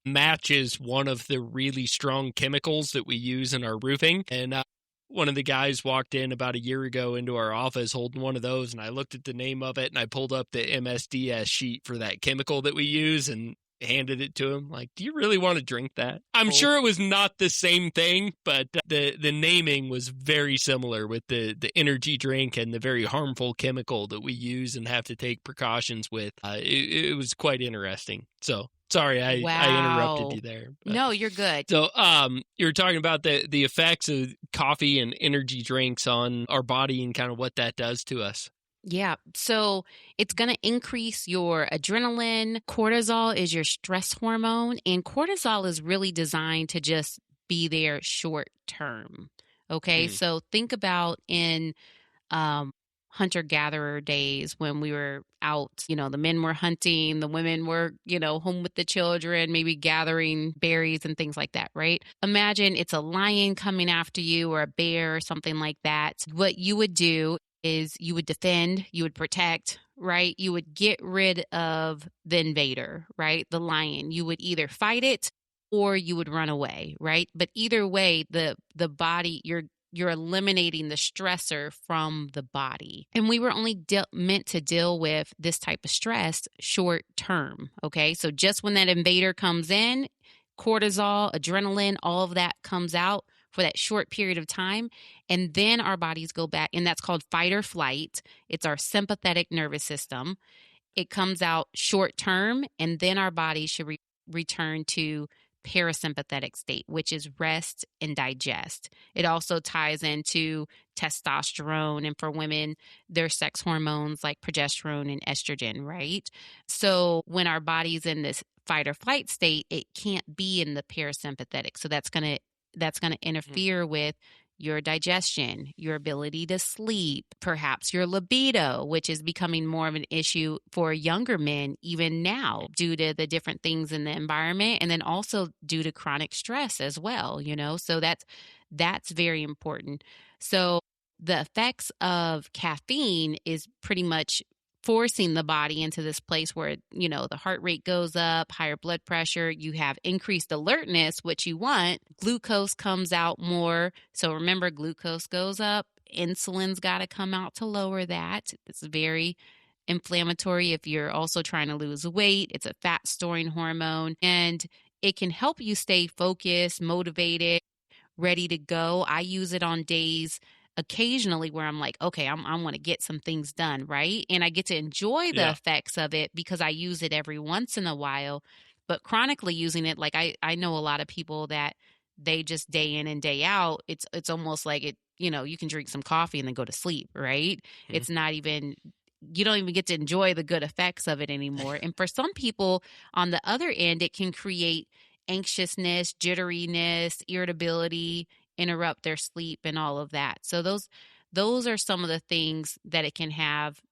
matches one of the really strong chemicals that we use in our roofing. And one of the guys walked in about a year ago into our office holding one of those, and I looked at the name of it and I pulled up the MSDS sheet for that chemical that we use and handed it to him. Like, do you really want to drink that? I'm sure it was not the same thing, but the naming was very similar with the energy drink and the very harmful chemical that we use and have to take precautions with. It was quite interesting. So sorry, I interrupted you there. But. No, you're good. So you were talking about the effects of coffee and energy drinks on our body and kind of what that does to us. Yeah. So it's going to increase your adrenaline. Cortisol is your stress hormone, and cortisol is really designed to just be there short term. Okay. So think about in hunter-gatherer days when we were out, the men were hunting, the women were, home with the children, maybe gathering berries and things like that, right? Imagine it's a lion coming after you or a bear or something like that. What you would do is you would defend, you would protect, right? You would get rid of the invader, right? The lion. You would either fight it or you would run away, right? But either way, the body, you're eliminating the stressor from the body. And we were only meant to deal with this type of stress short term. Okay. So just when that invader comes in, cortisol, adrenaline, all of that comes out for that short period of time. And then our bodies go back, and that's called fight or flight. It's our sympathetic nervous system. It comes out short term, and then our body should return to parasympathetic state, which is rest and digest. It also ties into testosterone, and for women, their sex hormones like progesterone and estrogen, right? So when our body's in this fight or flight state, it can't be in the parasympathetic. So that's going to interfere with your digestion, your ability to sleep, perhaps your libido, which is becoming more of an issue for younger men even now due to the different things in the environment, and then also due to chronic stress as well, So that's very important. So the effects of caffeine is pretty much forcing the body into this place where, the heart rate goes up, higher blood pressure, you have increased alertness, which you want. Glucose comes out more. So remember, glucose goes up. Insulin's got to come out to lower that. It's very inflammatory if you're also trying to lose weight. It's a fat storing hormone, and it can help you stay focused, motivated, ready to go. I use it on days occasionally where I'm like, okay, I want to get some things done, right? And I get to enjoy the effects of it because I use it every once in a while. But chronically using it, like I know a lot of people that they just day in and day out, it's almost like it, you can drink some coffee and then go to sleep, right? Mm-hmm. It's not even, you don't even get to enjoy the good effects of it anymore. And for some people on the other end, it can create anxiousness, jitteriness, irritability, interrupt their sleep, and all of that. So those are some of the things that it can have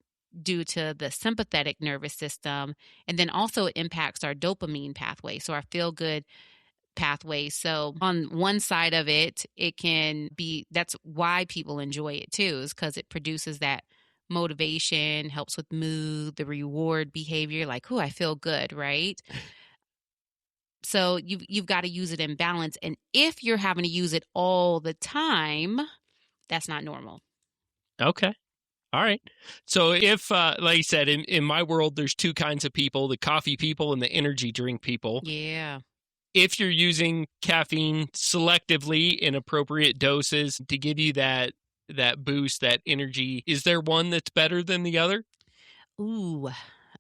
due to the sympathetic nervous system. And then also it impacts our dopamine pathway, so our feel good pathway. So on one side of it, it can be, that's why people enjoy it too, is because it produces that motivation, helps with mood, the reward behavior, like, oh, I feel good, right? So you've got to use it in balance. And if you're having to use it all the time, that's not normal. Okay. All right. So if, like you said, in my world, there's two kinds of people, the coffee people and the energy drink people. Yeah. If you're using caffeine selectively in appropriate doses to give you that boost, that energy, is there one that's better than the other? Ooh.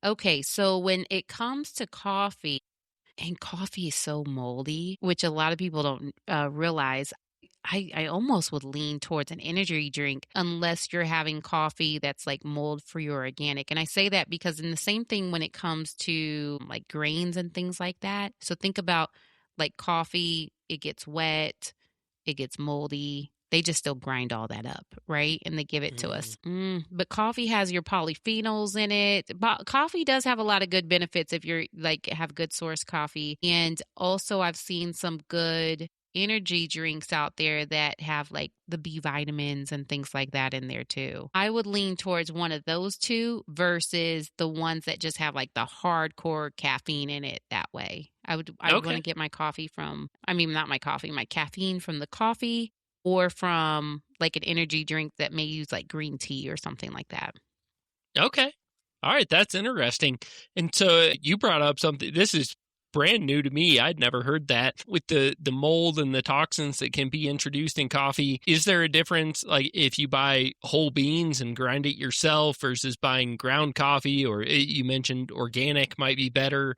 Okay. So when it comes to coffee, and coffee is so moldy, which a lot of people don't realize. I almost would lean towards an energy drink unless you're having coffee that's like mold free or organic. And I say that because in the same thing when it comes to like grains and things like that. So think about like coffee, it gets wet, it gets moldy. They just still grind all that up, right? And they give it to us. But coffee has your polyphenols in it. Coffee does have a lot of good benefits if you're like have good source coffee. And also I've seen some good energy drinks out there that have like the B vitamins and things like that in there too. I would lean towards one of those two versus the ones that just have like the hardcore caffeine in it that way. I would want to get my coffee from, not my coffee, my caffeine from the coffee or from like an energy drink that may use like green tea or something like that. Okay. All right. That's interesting. And so you brought up something, this is brand new to me. I'd never heard that with the mold and the toxins that can be introduced in coffee. Is there a difference, like if you buy whole beans and grind it yourself versus buying ground coffee, or you mentioned organic might be better?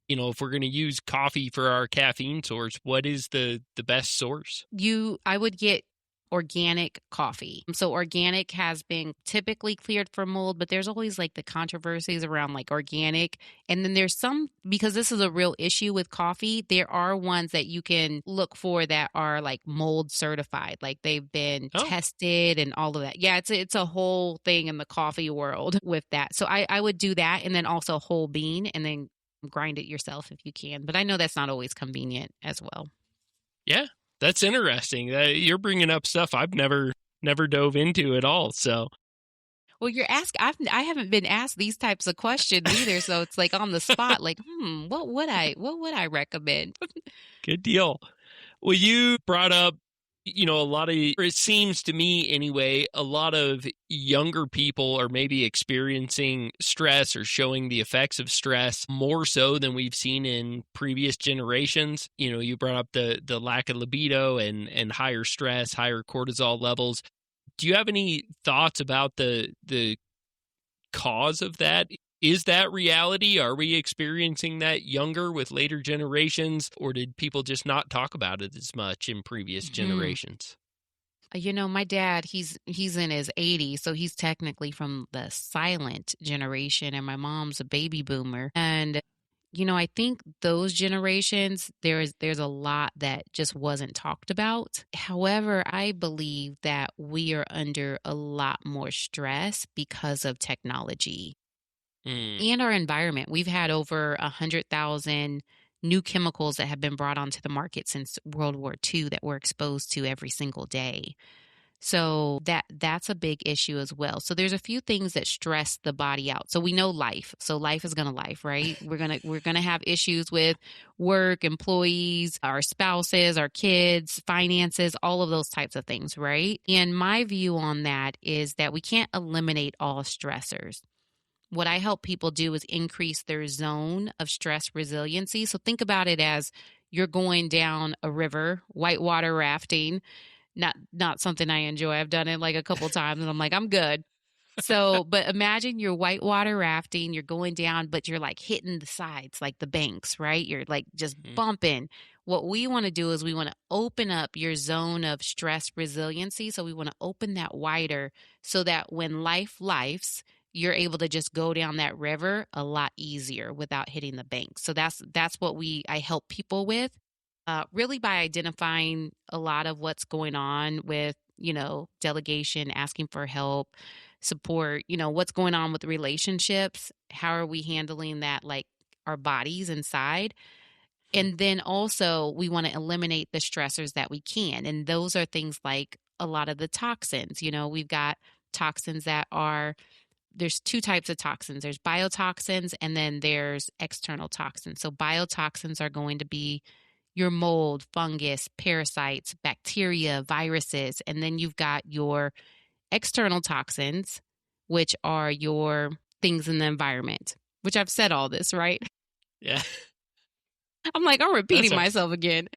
If we're going to use coffee for our caffeine source, what is the best source? I would get organic coffee. So organic has been typically cleared for mold, but there's always like the controversies around like organic. And then there's some, because this is a real issue with coffee, there are ones that you can look for that are like mold certified, like they've been tested and all of that. Yeah, it's a whole thing in the coffee world with that. So I would do that, and then also whole bean, and then grind it yourself if you can. But I know that's not always convenient as well. Yeah, that's interesting. You're bringing up stuff I've never dove into at all. So, well, you're asking. I haven't been asked these types of questions either, so it's like on the spot. Like, what would I recommend? Good deal. Well, you brought up a lot of, or it seems to me anyway, a lot of younger people are maybe experiencing stress or showing the effects of stress more so than we've seen in previous generations. You brought up the lack of libido and higher stress, higher cortisol levels. Do you have any thoughts about the cause of that? Is that reality? Are we experiencing that younger with later generations, or did people just not talk about it as much in previous Mhm. generations? My dad, he's in his 80s, so he's technically from the silent generation, and my mom's a baby boomer. And I think those generations, there's a lot that just wasn't talked about. However, I believe that we are under a lot more stress because of technology Mm, and our environment. We've had over 100,000 new chemicals that have been brought onto the market since World War II that we're exposed to every single day. So that's a big issue as well. So there's a few things that stress the body out. So we know life. So life is going to life, right? We're going to have issues with work, employees, our spouses, our kids, finances, all of those types of things, right? And my view on that is that we can't eliminate all stressors. What I help people do is increase their zone of stress resiliency. So think about it as you're going down a river, whitewater rafting, not something I enjoy. I've done it like a couple times and I'm like, I'm good. So, but imagine you're whitewater rafting, you're going down, but you're like hitting the sides, like the banks, right? You're like just mm, bumping. What we want to do is we want to open up your zone of stress resiliency. So we want to open that wider so that when life lifes, you're able to just go down that river a lot easier without hitting the bank. So that's what I help people with, really by identifying a lot of what's going on with delegation, asking for help, support, what's going on with relationships, how are we handling that, like our bodies inside. mm. And then also we want to eliminate the stressors that we can, and those are things like a lot of the toxins. We've got toxins that are there's two types of toxins. There's biotoxins and then there's external toxins. So biotoxins are going to be your mold, fungus, parasites, bacteria, viruses, and then you've got your external toxins, which are your things in the environment, which I've said all this, right? Yeah, I'm like, I'm that's repeating all, myself again.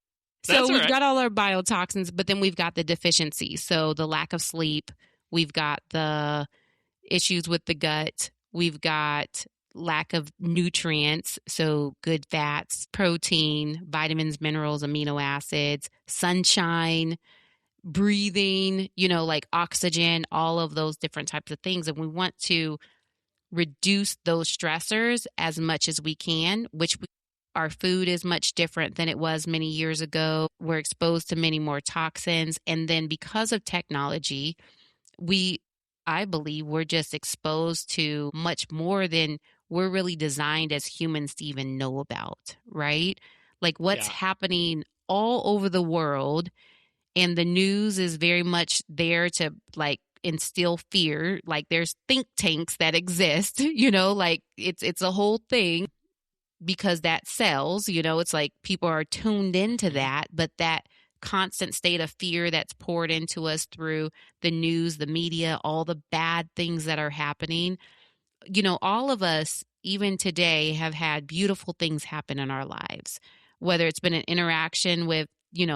So that's all we've right. got all our biotoxins, but then we've got the deficiencies. So the lack of sleep, we've got the issues with the gut, we've got lack of nutrients, so good fats, protein, vitamins, minerals, amino acids, sunshine, breathing, like oxygen, all of those different types of things. And we want to reduce those stressors as much as we can, our food is much different than it was many years ago. We're exposed to many more toxins. And then because of technology, we, I believe, we're just exposed to much more than we're really designed as humans to even know about, right? Like what's Yeah. happening all over the world, and the news is very much there to like instill fear. Like there's think tanks that exist, like it's a whole thing because that sells. It's like people are tuned into Mhm. that, but that constant state of fear that's poured into us through the news, the media, all the bad things that are happening. All of us, even today, have had beautiful things happen in our lives, whether it's been an interaction with,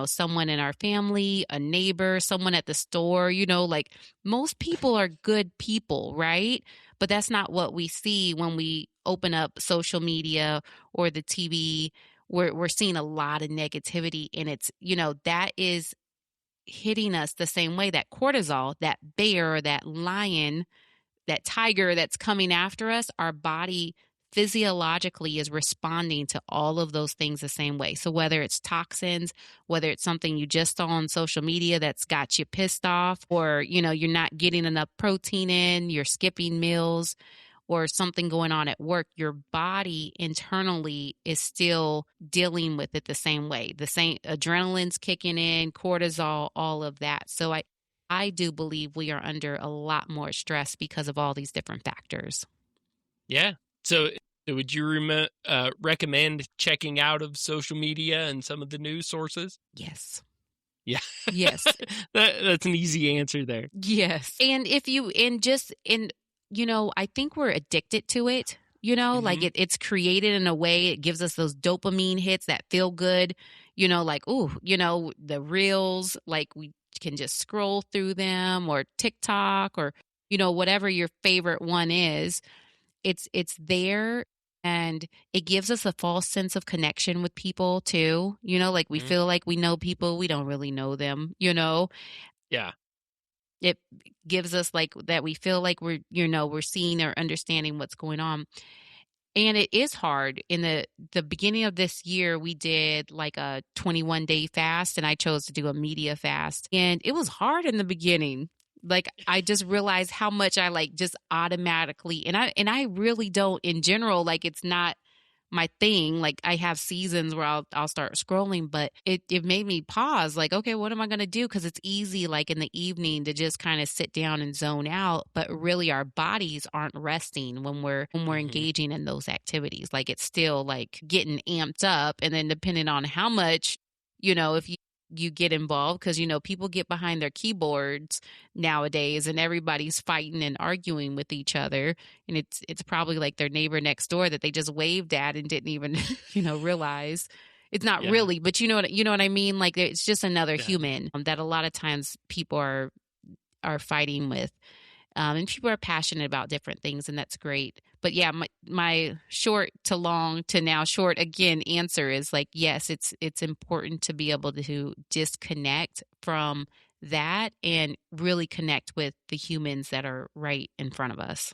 someone in our family, a neighbor, someone at the store, like most people are good people, right? But that's not what we see when we open up social media or the TV. We're seeing a lot of negativity, and it's, that is hitting us the same way that cortisol, that bear, that lion, that tiger that's coming after us, our body physiologically is responding to all of those things the same way. So whether it's toxins, whether it's something you just saw on social media that's got you pissed off, or you're not getting enough protein in, you're skipping meals, or something going on at work, your body internally is still dealing with it the same way. The same adrenaline's kicking in, cortisol, all of that. So I do believe we are under a lot more stress because of all these different factors. Yeah. So, would you recommend checking out of social media and some of the news sources? Yes. Yeah. Yes. That's an easy answer there. Yes. And if you and just and I think we're addicted to it. Like Hmm. it's created in a way it gives us those dopamine hits that feel good. Like ooh, the reels, like we can just scroll through them or TikTok or whatever your favorite one is. It's there and it gives us a false sense of connection with people too. Like we Hmm. feel like we know people, we don't really know them. Yeah. It gives us like that we feel like we're seeing or understanding what's going on. And it is hard. In the beginning of this year, we did like a 21-day fast, and I chose to do a media fast. And it was hard in the beginning. Like I just realized how much I like just automatically and I really don't in general, like it's not my thing. Like I have seasons where I'll start scrolling, but it made me pause. Like, okay, what am I gonna do? Because it's easy, like in the evening, to just kind of sit down and zone out. But really, our bodies aren't resting when we're Hmm. engaging in those activities. Like it's still like getting amped up, and then depending on how much, if you get involved, because people get behind their keyboards nowadays, and everybody's fighting and arguing with each other, and it's probably like their neighbor next door that they just waved at and didn't even realize it's not Yeah. really, but you know what I mean, like it's just another Yeah. human that a lot of times people are fighting with, and people are passionate about different things, and that's great. But yeah, my short to long to now short again answer is like yes, it's important to be able to disconnect from that and really connect with the humans that are right in front of us.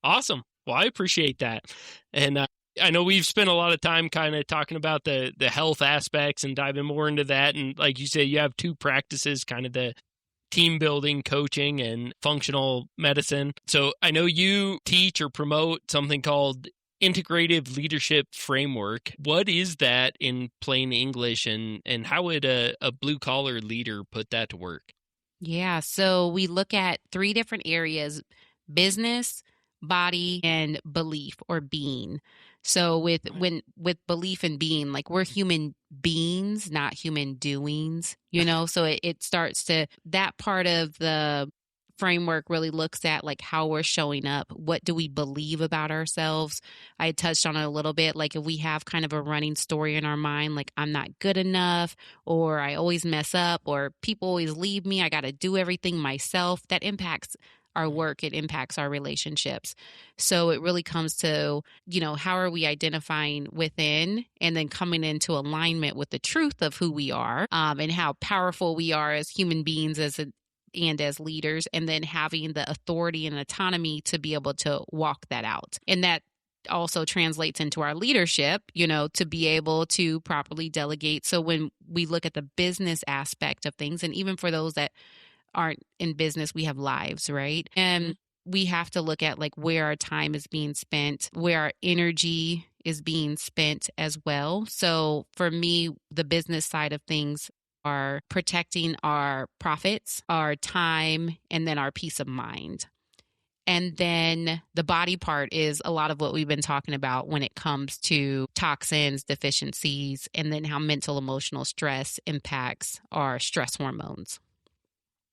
Awesome. Well, I appreciate that. And I know we've spent a lot of time kind of talking about the health aspects and diving more into that. And like you say, you have two practices, kind of the team building, coaching, and functional medicine. So I know you teach or promote something called integrative leadership framework. What is that in plain English, and how would a blue collar leader put that to work? Yeah, so we look at three different areas: business, body, and belief or being. So with belief and being, like we're human beings, not human doings. So it starts to that part of the framework really looks at like how we're showing up. What do we believe about ourselves? I touched on it a little bit. Like if we have kind of a running story in our mind, like I'm not good enough, or I always mess up, or people always leave me, I got to do everything myself, that impacts our work, it impacts our relationships. So it really comes to, how are we identifying within and then coming into alignment with the truth of who we are, and how powerful we are as human beings, and as leaders, and then having the authority and autonomy to be able to walk that out. And that also translates into our leadership, to be able to properly delegate. So when we look at the business aspect of things, and even for those that aren't in business, we have lives, right? Mm-hmm. And we have to look at like where our time is being spent, where our energy is being spent as well. So for me, the business side of things are protecting our profits, our time, and then our peace of mind. And then the body part is a lot of what we've been talking about when it comes to toxins, deficiencies, and then how mental emotional stress impacts our stress hormones.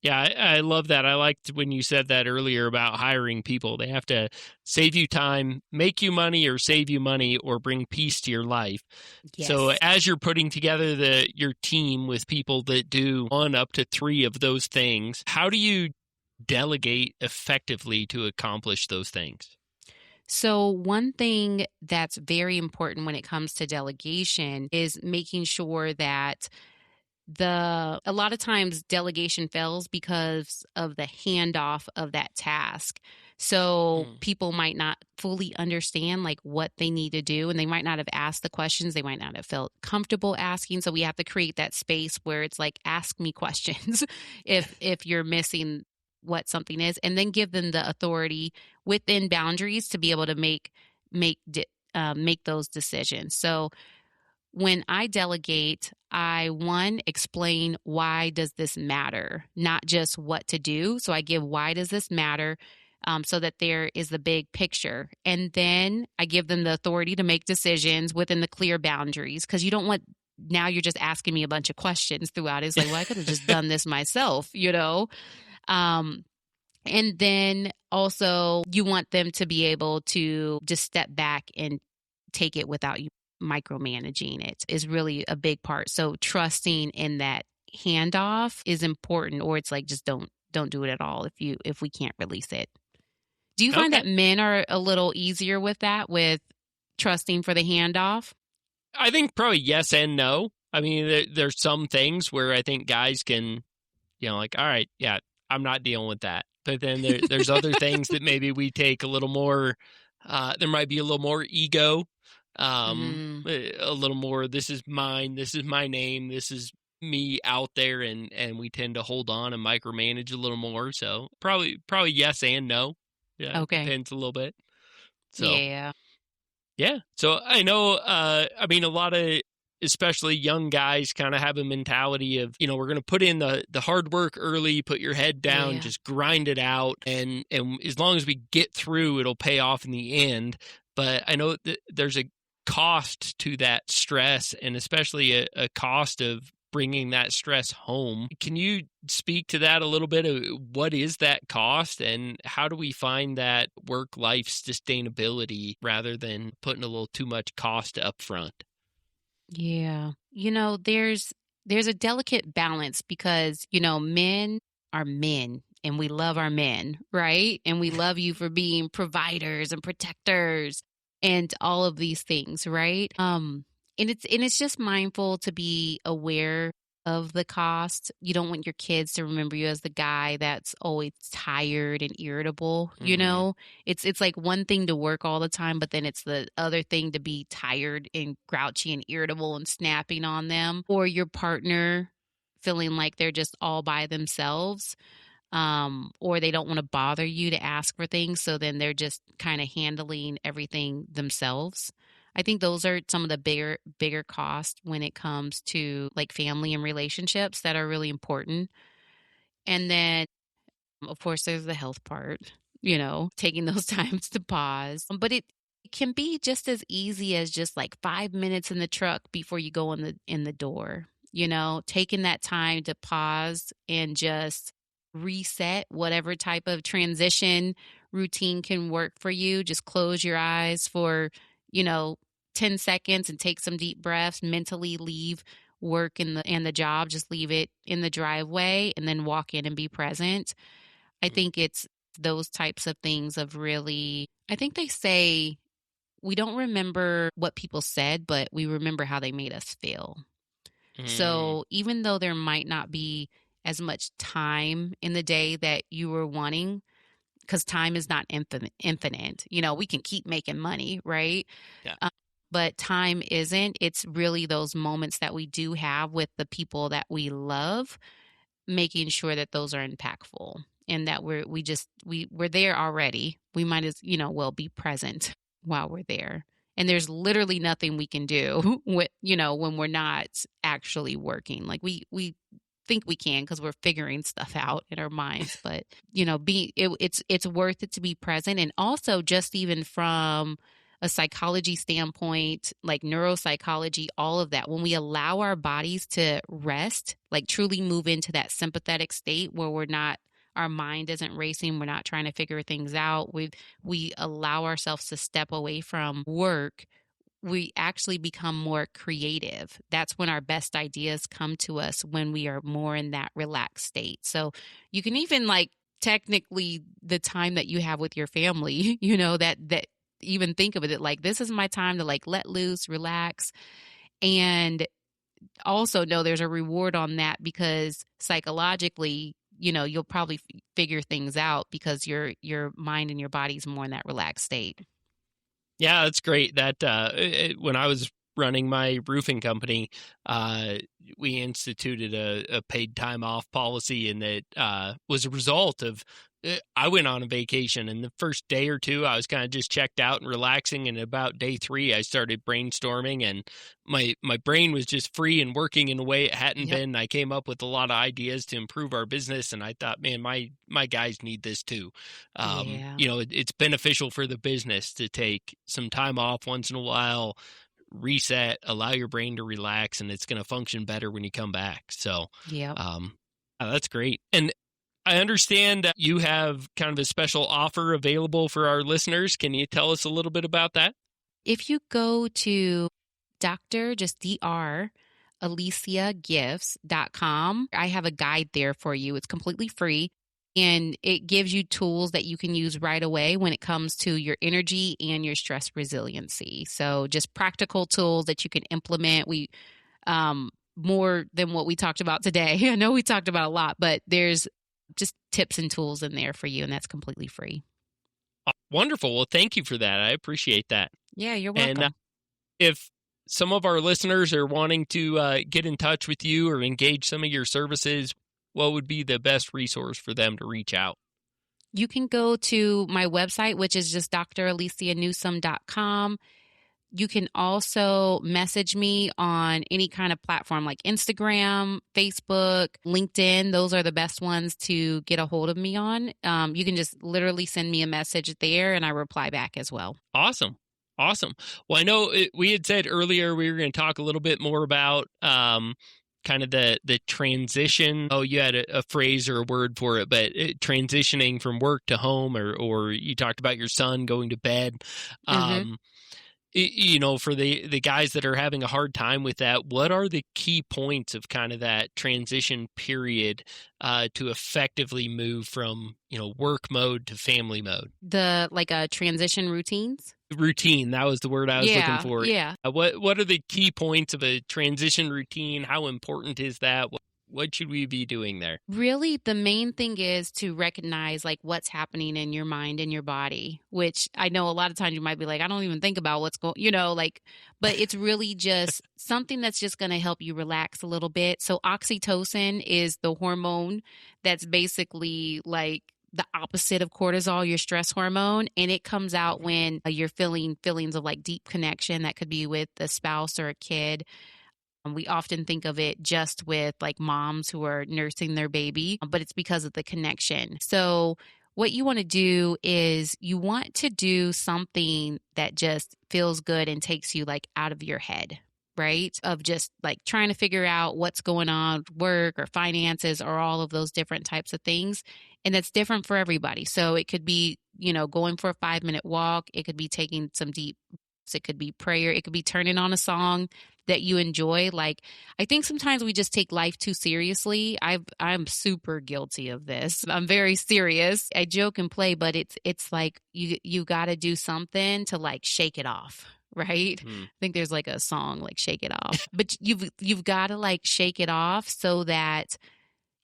Yeah, I love that. I liked when you said that earlier about hiring people. They have to save you time, make you money, or save you money, or bring peace to your life. So Yes. as you're putting together your team with people that do one up to three of those things, how do you delegate effectively to accomplish those things? So, one thing that's very important when it comes to delegation is making sure that a lot of times delegation fails because of the handoff of that task. So Mm. people might not fully understand like what they need to do, and they might not have asked the questions, they might not have felt comfortable asking. So we have to create that space where it's like ask me questions if you're missing what something is, and then give them the authority within boundaries to be able to make those decisions. So when I delegate, I one explain why does this matter, not just what to do. So I give why does this matter, so that there is the big picture, and then I give them the authority to make decisions within the clear boundaries, because you don't want now you're just asking me a bunch of questions throughout. It's like, well, I could have just done this myself, you know? Um, and then also you want them to be able to just step back and take it without you micromanaging it is really a big part. So trusting in that handoff is important, or it's like, just don't do it at all if we can't release it. Do you find Okay. that men are a little easier with that, with trusting for the handoff? I think probably yes and no. I mean, there's some things where I think guys can, like, all right, yeah, I'm not dealing with that. But then there's other things that maybe we take a little more, there might be a little more ego, Mm-hmm. a little more, this is mine, this is my name, this is me out there, and we tend to hold on and micromanage a little more. So probably yes and no. Yeah, it Okay. depends a little bit. So Yeah. yeah. So I know, I mean, a lot of, especially young guys kind of have a mentality of, we're going to put in the hard work early, put your head down, Yeah. just grind it out. And as long as we get through, it'll pay off in the end. But I know that there's a cost to that stress, and especially a cost of bringing that stress home. Can you speak to that a little bit? What is that cost, and how do we find that work-life sustainability rather than putting a little too much cost up front? Yeah. There's a delicate balance because, men are men and we love our men, right? And we love you for being providers and protectors and all of these things, right? And it's just mindful to be aware of the cost. You don't want your kids to remember you as the guy that's always tired and irritable, you Mm-hmm. know? It's like one thing to work all the time, but then it's the other thing to be tired and grouchy and irritable and snapping on them, or your partner feeling like they're just all by themselves, or they don't want to bother you to ask for things, so then they're just kind of handling everything themselves. I think those are some of the bigger costs when it comes to like family and relationships that are really important. And then of course, there's the health part, taking those times to pause. But it can be just as easy as just like 5 minutes in the truck before you go in the door. Taking that time to pause and just reset whatever type of transition routine can work for you. Just close your eyes for, you know, 10 seconds and take some deep breaths, mentally leave work and the job, just leave it in the driveway and then walk in and be present. I think it's those types of things of really, I think they say we don't remember what people said, but we remember how they made us feel. Mm-hmm. So even though there might not be as much time in the day that you were wanting, because time is not infinite. We can keep making money, right? Yeah. Um, but time isn't. It's really those moments that we do have with the people that we love, making sure that those are impactful and that we're there already. We might as well be present while we're there. And there's literally nothing we can do when we're not actually working. Like we think we can because we're figuring stuff out in our minds, but it's worth it to be present. And also just even from a psychology standpoint, like neuropsychology, all of that, when we allow our bodies to rest, like truly move into that sympathetic state where our mind isn't racing, we're not trying to figure things out, we allow ourselves to step away from work, we actually become more creative. That's when our best ideas come to us, when we are more in that relaxed state. So you can even like technically the time that you have with your family, that even think of it like, this is my time to like let loose, relax, and also know there's a reward on that because psychologically, you'll probably figure things out because your mind and your body's more in that relaxed state. Yeah, that's great. That when I was running my roofing company, uh, we instituted a paid time off policy, and it was a result of. I went on a vacation, and the first day or two, I was kind of just checked out and relaxing. And about day three, I started brainstorming, and my brain was just free and working in a way it hadn't Yep. been. I came up with a lot of ideas to improve our business, and I thought, man, my guys need this too. Yeah. It's beneficial for the business to take some time off once in a while, reset, allow your brain to relax, and it's going to function better when you come back. So, Yep. that's great. And I understand that you have kind of a special offer available for our listeners. Can you tell us a little bit about that? If you go to just Dr. AliciaGifts.com, I have a guide there for you. It's completely free and it gives you tools that you can use right away when it comes to your energy and your stress resiliency. So just practical tools that you can implement. More than what we talked about today. I know we talked about a lot, but there's just tips and tools in there for you, and that's completely free. Wonderful. Well, thank you for that. I appreciate that. Yeah, you're And welcome. if some of our listeners are wanting to get in touch with you or engage some of your services, what would be the best resource for them to reach out? You can go to my website, which is just dralicianewsome.com. You can also message me on any kind of platform like Instagram, Facebook, LinkedIn. Those are the best ones to get a hold of me on. You can just literally send me a message there and I reply back as well. Awesome. Awesome. Well, I know we had said earlier we were going to talk a little bit more about kind of the transition. Oh, you had a phrase or a word for it, but transitioning from work to home, or you talked about your son going to bed. Mm-hmm. For the guys that are having a hard time with that, what are the key points of kind of that transition period to effectively move from, work mode to family mode? Transition routines. Routine, that was the word I was looking for. Yeah. What are the key points of a transition routine? How important is that? What should we be doing there? Really, the main thing is to recognize like what's happening in your mind and your body, which I know a lot of times you might be like, I don't even think about what's going, but it's really just something that's just going to help you relax a little bit. So oxytocin is the hormone that's basically like the opposite of cortisol, your stress hormone, and it comes out when you're feeling feelings of like deep connection. That could be with a spouse or a kid. We often think of it just with like moms who are nursing their baby, but it's because of the connection. So what you want to do is you want to do something that just feels good and takes you like out of your head, right? Of just like trying to figure out what's going on, work or finances or all of those different types of things. And that's different for everybody. So it could be, going for a 5-minute walk. It could be taking some deep breaths. It could be prayer. It could be turning on a song that you enjoy. Like, I think sometimes we just take life too seriously. I'm super guilty of this. I'm very serious. I joke and play, but it's like you got to do something to like shake it off. Right? I think there's like a song like Shake It Off. But you've got to like shake it off so that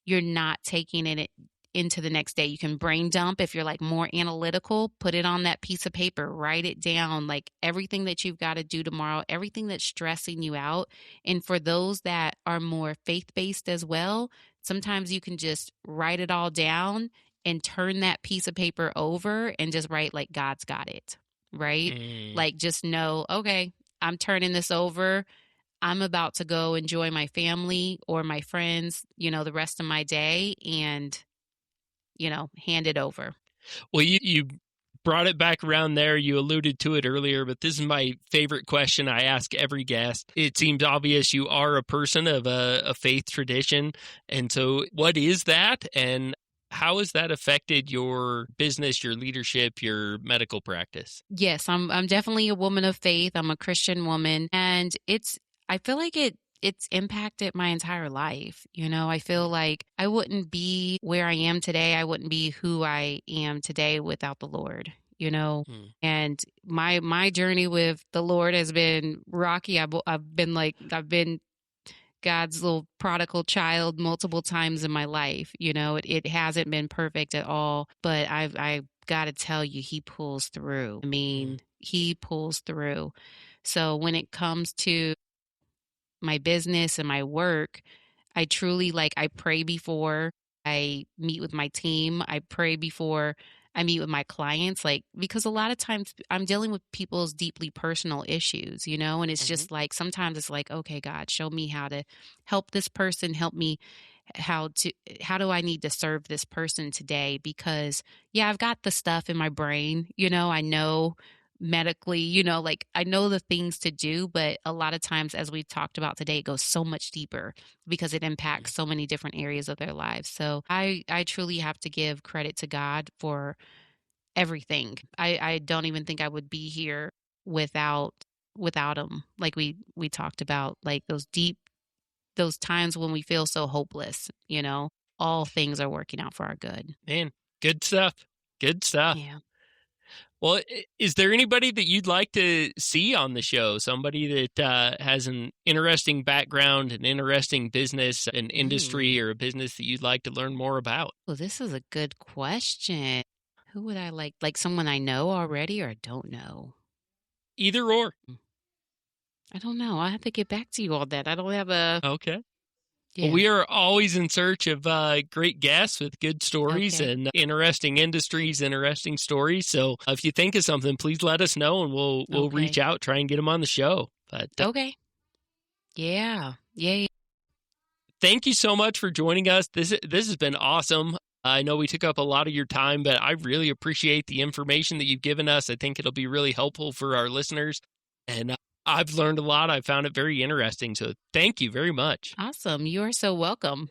you're not taking it into the next day. You can brain dump if you're like more analytical, put it on that piece of paper, write it down, like everything that you've got to do tomorrow, everything that's stressing you out. And for those that are more faith-based as well, sometimes you can just write it all down and turn that piece of paper over and just write like God's got it, right? Like just know, okay, I'm turning this over. I'm about to go enjoy my family or my friends, the rest of my day and hand it over. Well, you brought it back around there. You alluded to it earlier, but this is my favorite question I ask every guest. It seems obvious you are a person of a faith tradition. And so what is that? And how has that affected your business, your leadership, your medical practice? Yes, I'm definitely a woman of faith. I'm a Christian woman. And I feel like it's impacted my entire life. I feel like I wouldn't be where I am today. I wouldn't be who I am today without the Lord, and my journey with the Lord has been rocky. I've been God's little prodigal child multiple times in my life. It hasn't been perfect at all, but I've got to tell you, he pulls through. I mean, he pulls through. So when it comes to my business and my work, I truly I pray before I meet with my team. I pray before I meet with my clients, because a lot of times I'm dealing with people's deeply personal issues, and it's just like, sometimes it's like, okay, God, show me how to help this person, help me how do I need to serve this person today? Because yeah, I've got the stuff in my brain, I know medically, like I know the things to do, but a lot of times, as we talked about today, it goes so much deeper because it impacts so many different areas of their lives. So I truly have to give credit to God for everything. I don't even think I would be here without him. Like we talked about, like those times when we feel so hopeless, all things are working out for our good. Man, good stuff. Good stuff. Yeah. Well, is there anybody that you'd like to see on the show? Somebody that has an interesting background, an interesting business, an industry, or a business that you'd like to learn more about? Well, this is a good question. Who would I like? Like someone I know already or don't know? Either or. I don't know. I have to get back to you on that. I don't have a. Okay. Well, Yeah. we are always in search of great guests with good stories Okay. and interesting industries, interesting stories. So if you think of something, please let us know, and we'll Okay. reach out, try and get them on the show. But Okay. Yeah. Yeah. thank you so much for joining us. This has been awesome. I know we took up a lot of your time, but I really appreciate the information that you've given us. I think it'll be really helpful for our listeners. And I've learned a lot. I found it very interesting. So thank you very much. Awesome. You are so welcome.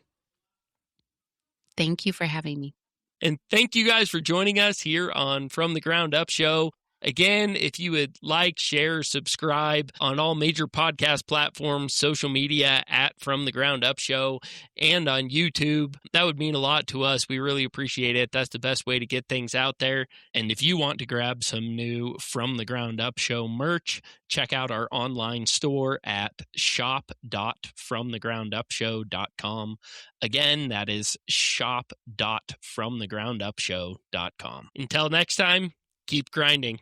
Thank you for having me. And thank you guys for joining us here on From the Ground Up Show. Again, if you would like, share, subscribe on all major podcast platforms, social media at From the Ground Up Show, and on YouTube, that would mean a lot to us. We really appreciate it. That's the best way to get things out there. And if you want to grab some new From the Ground Up Show merch, check out our online store at shop.fromthegroundupshow.com. Again, that is shop.fromthegroundupshow.com. Until next time, keep grinding.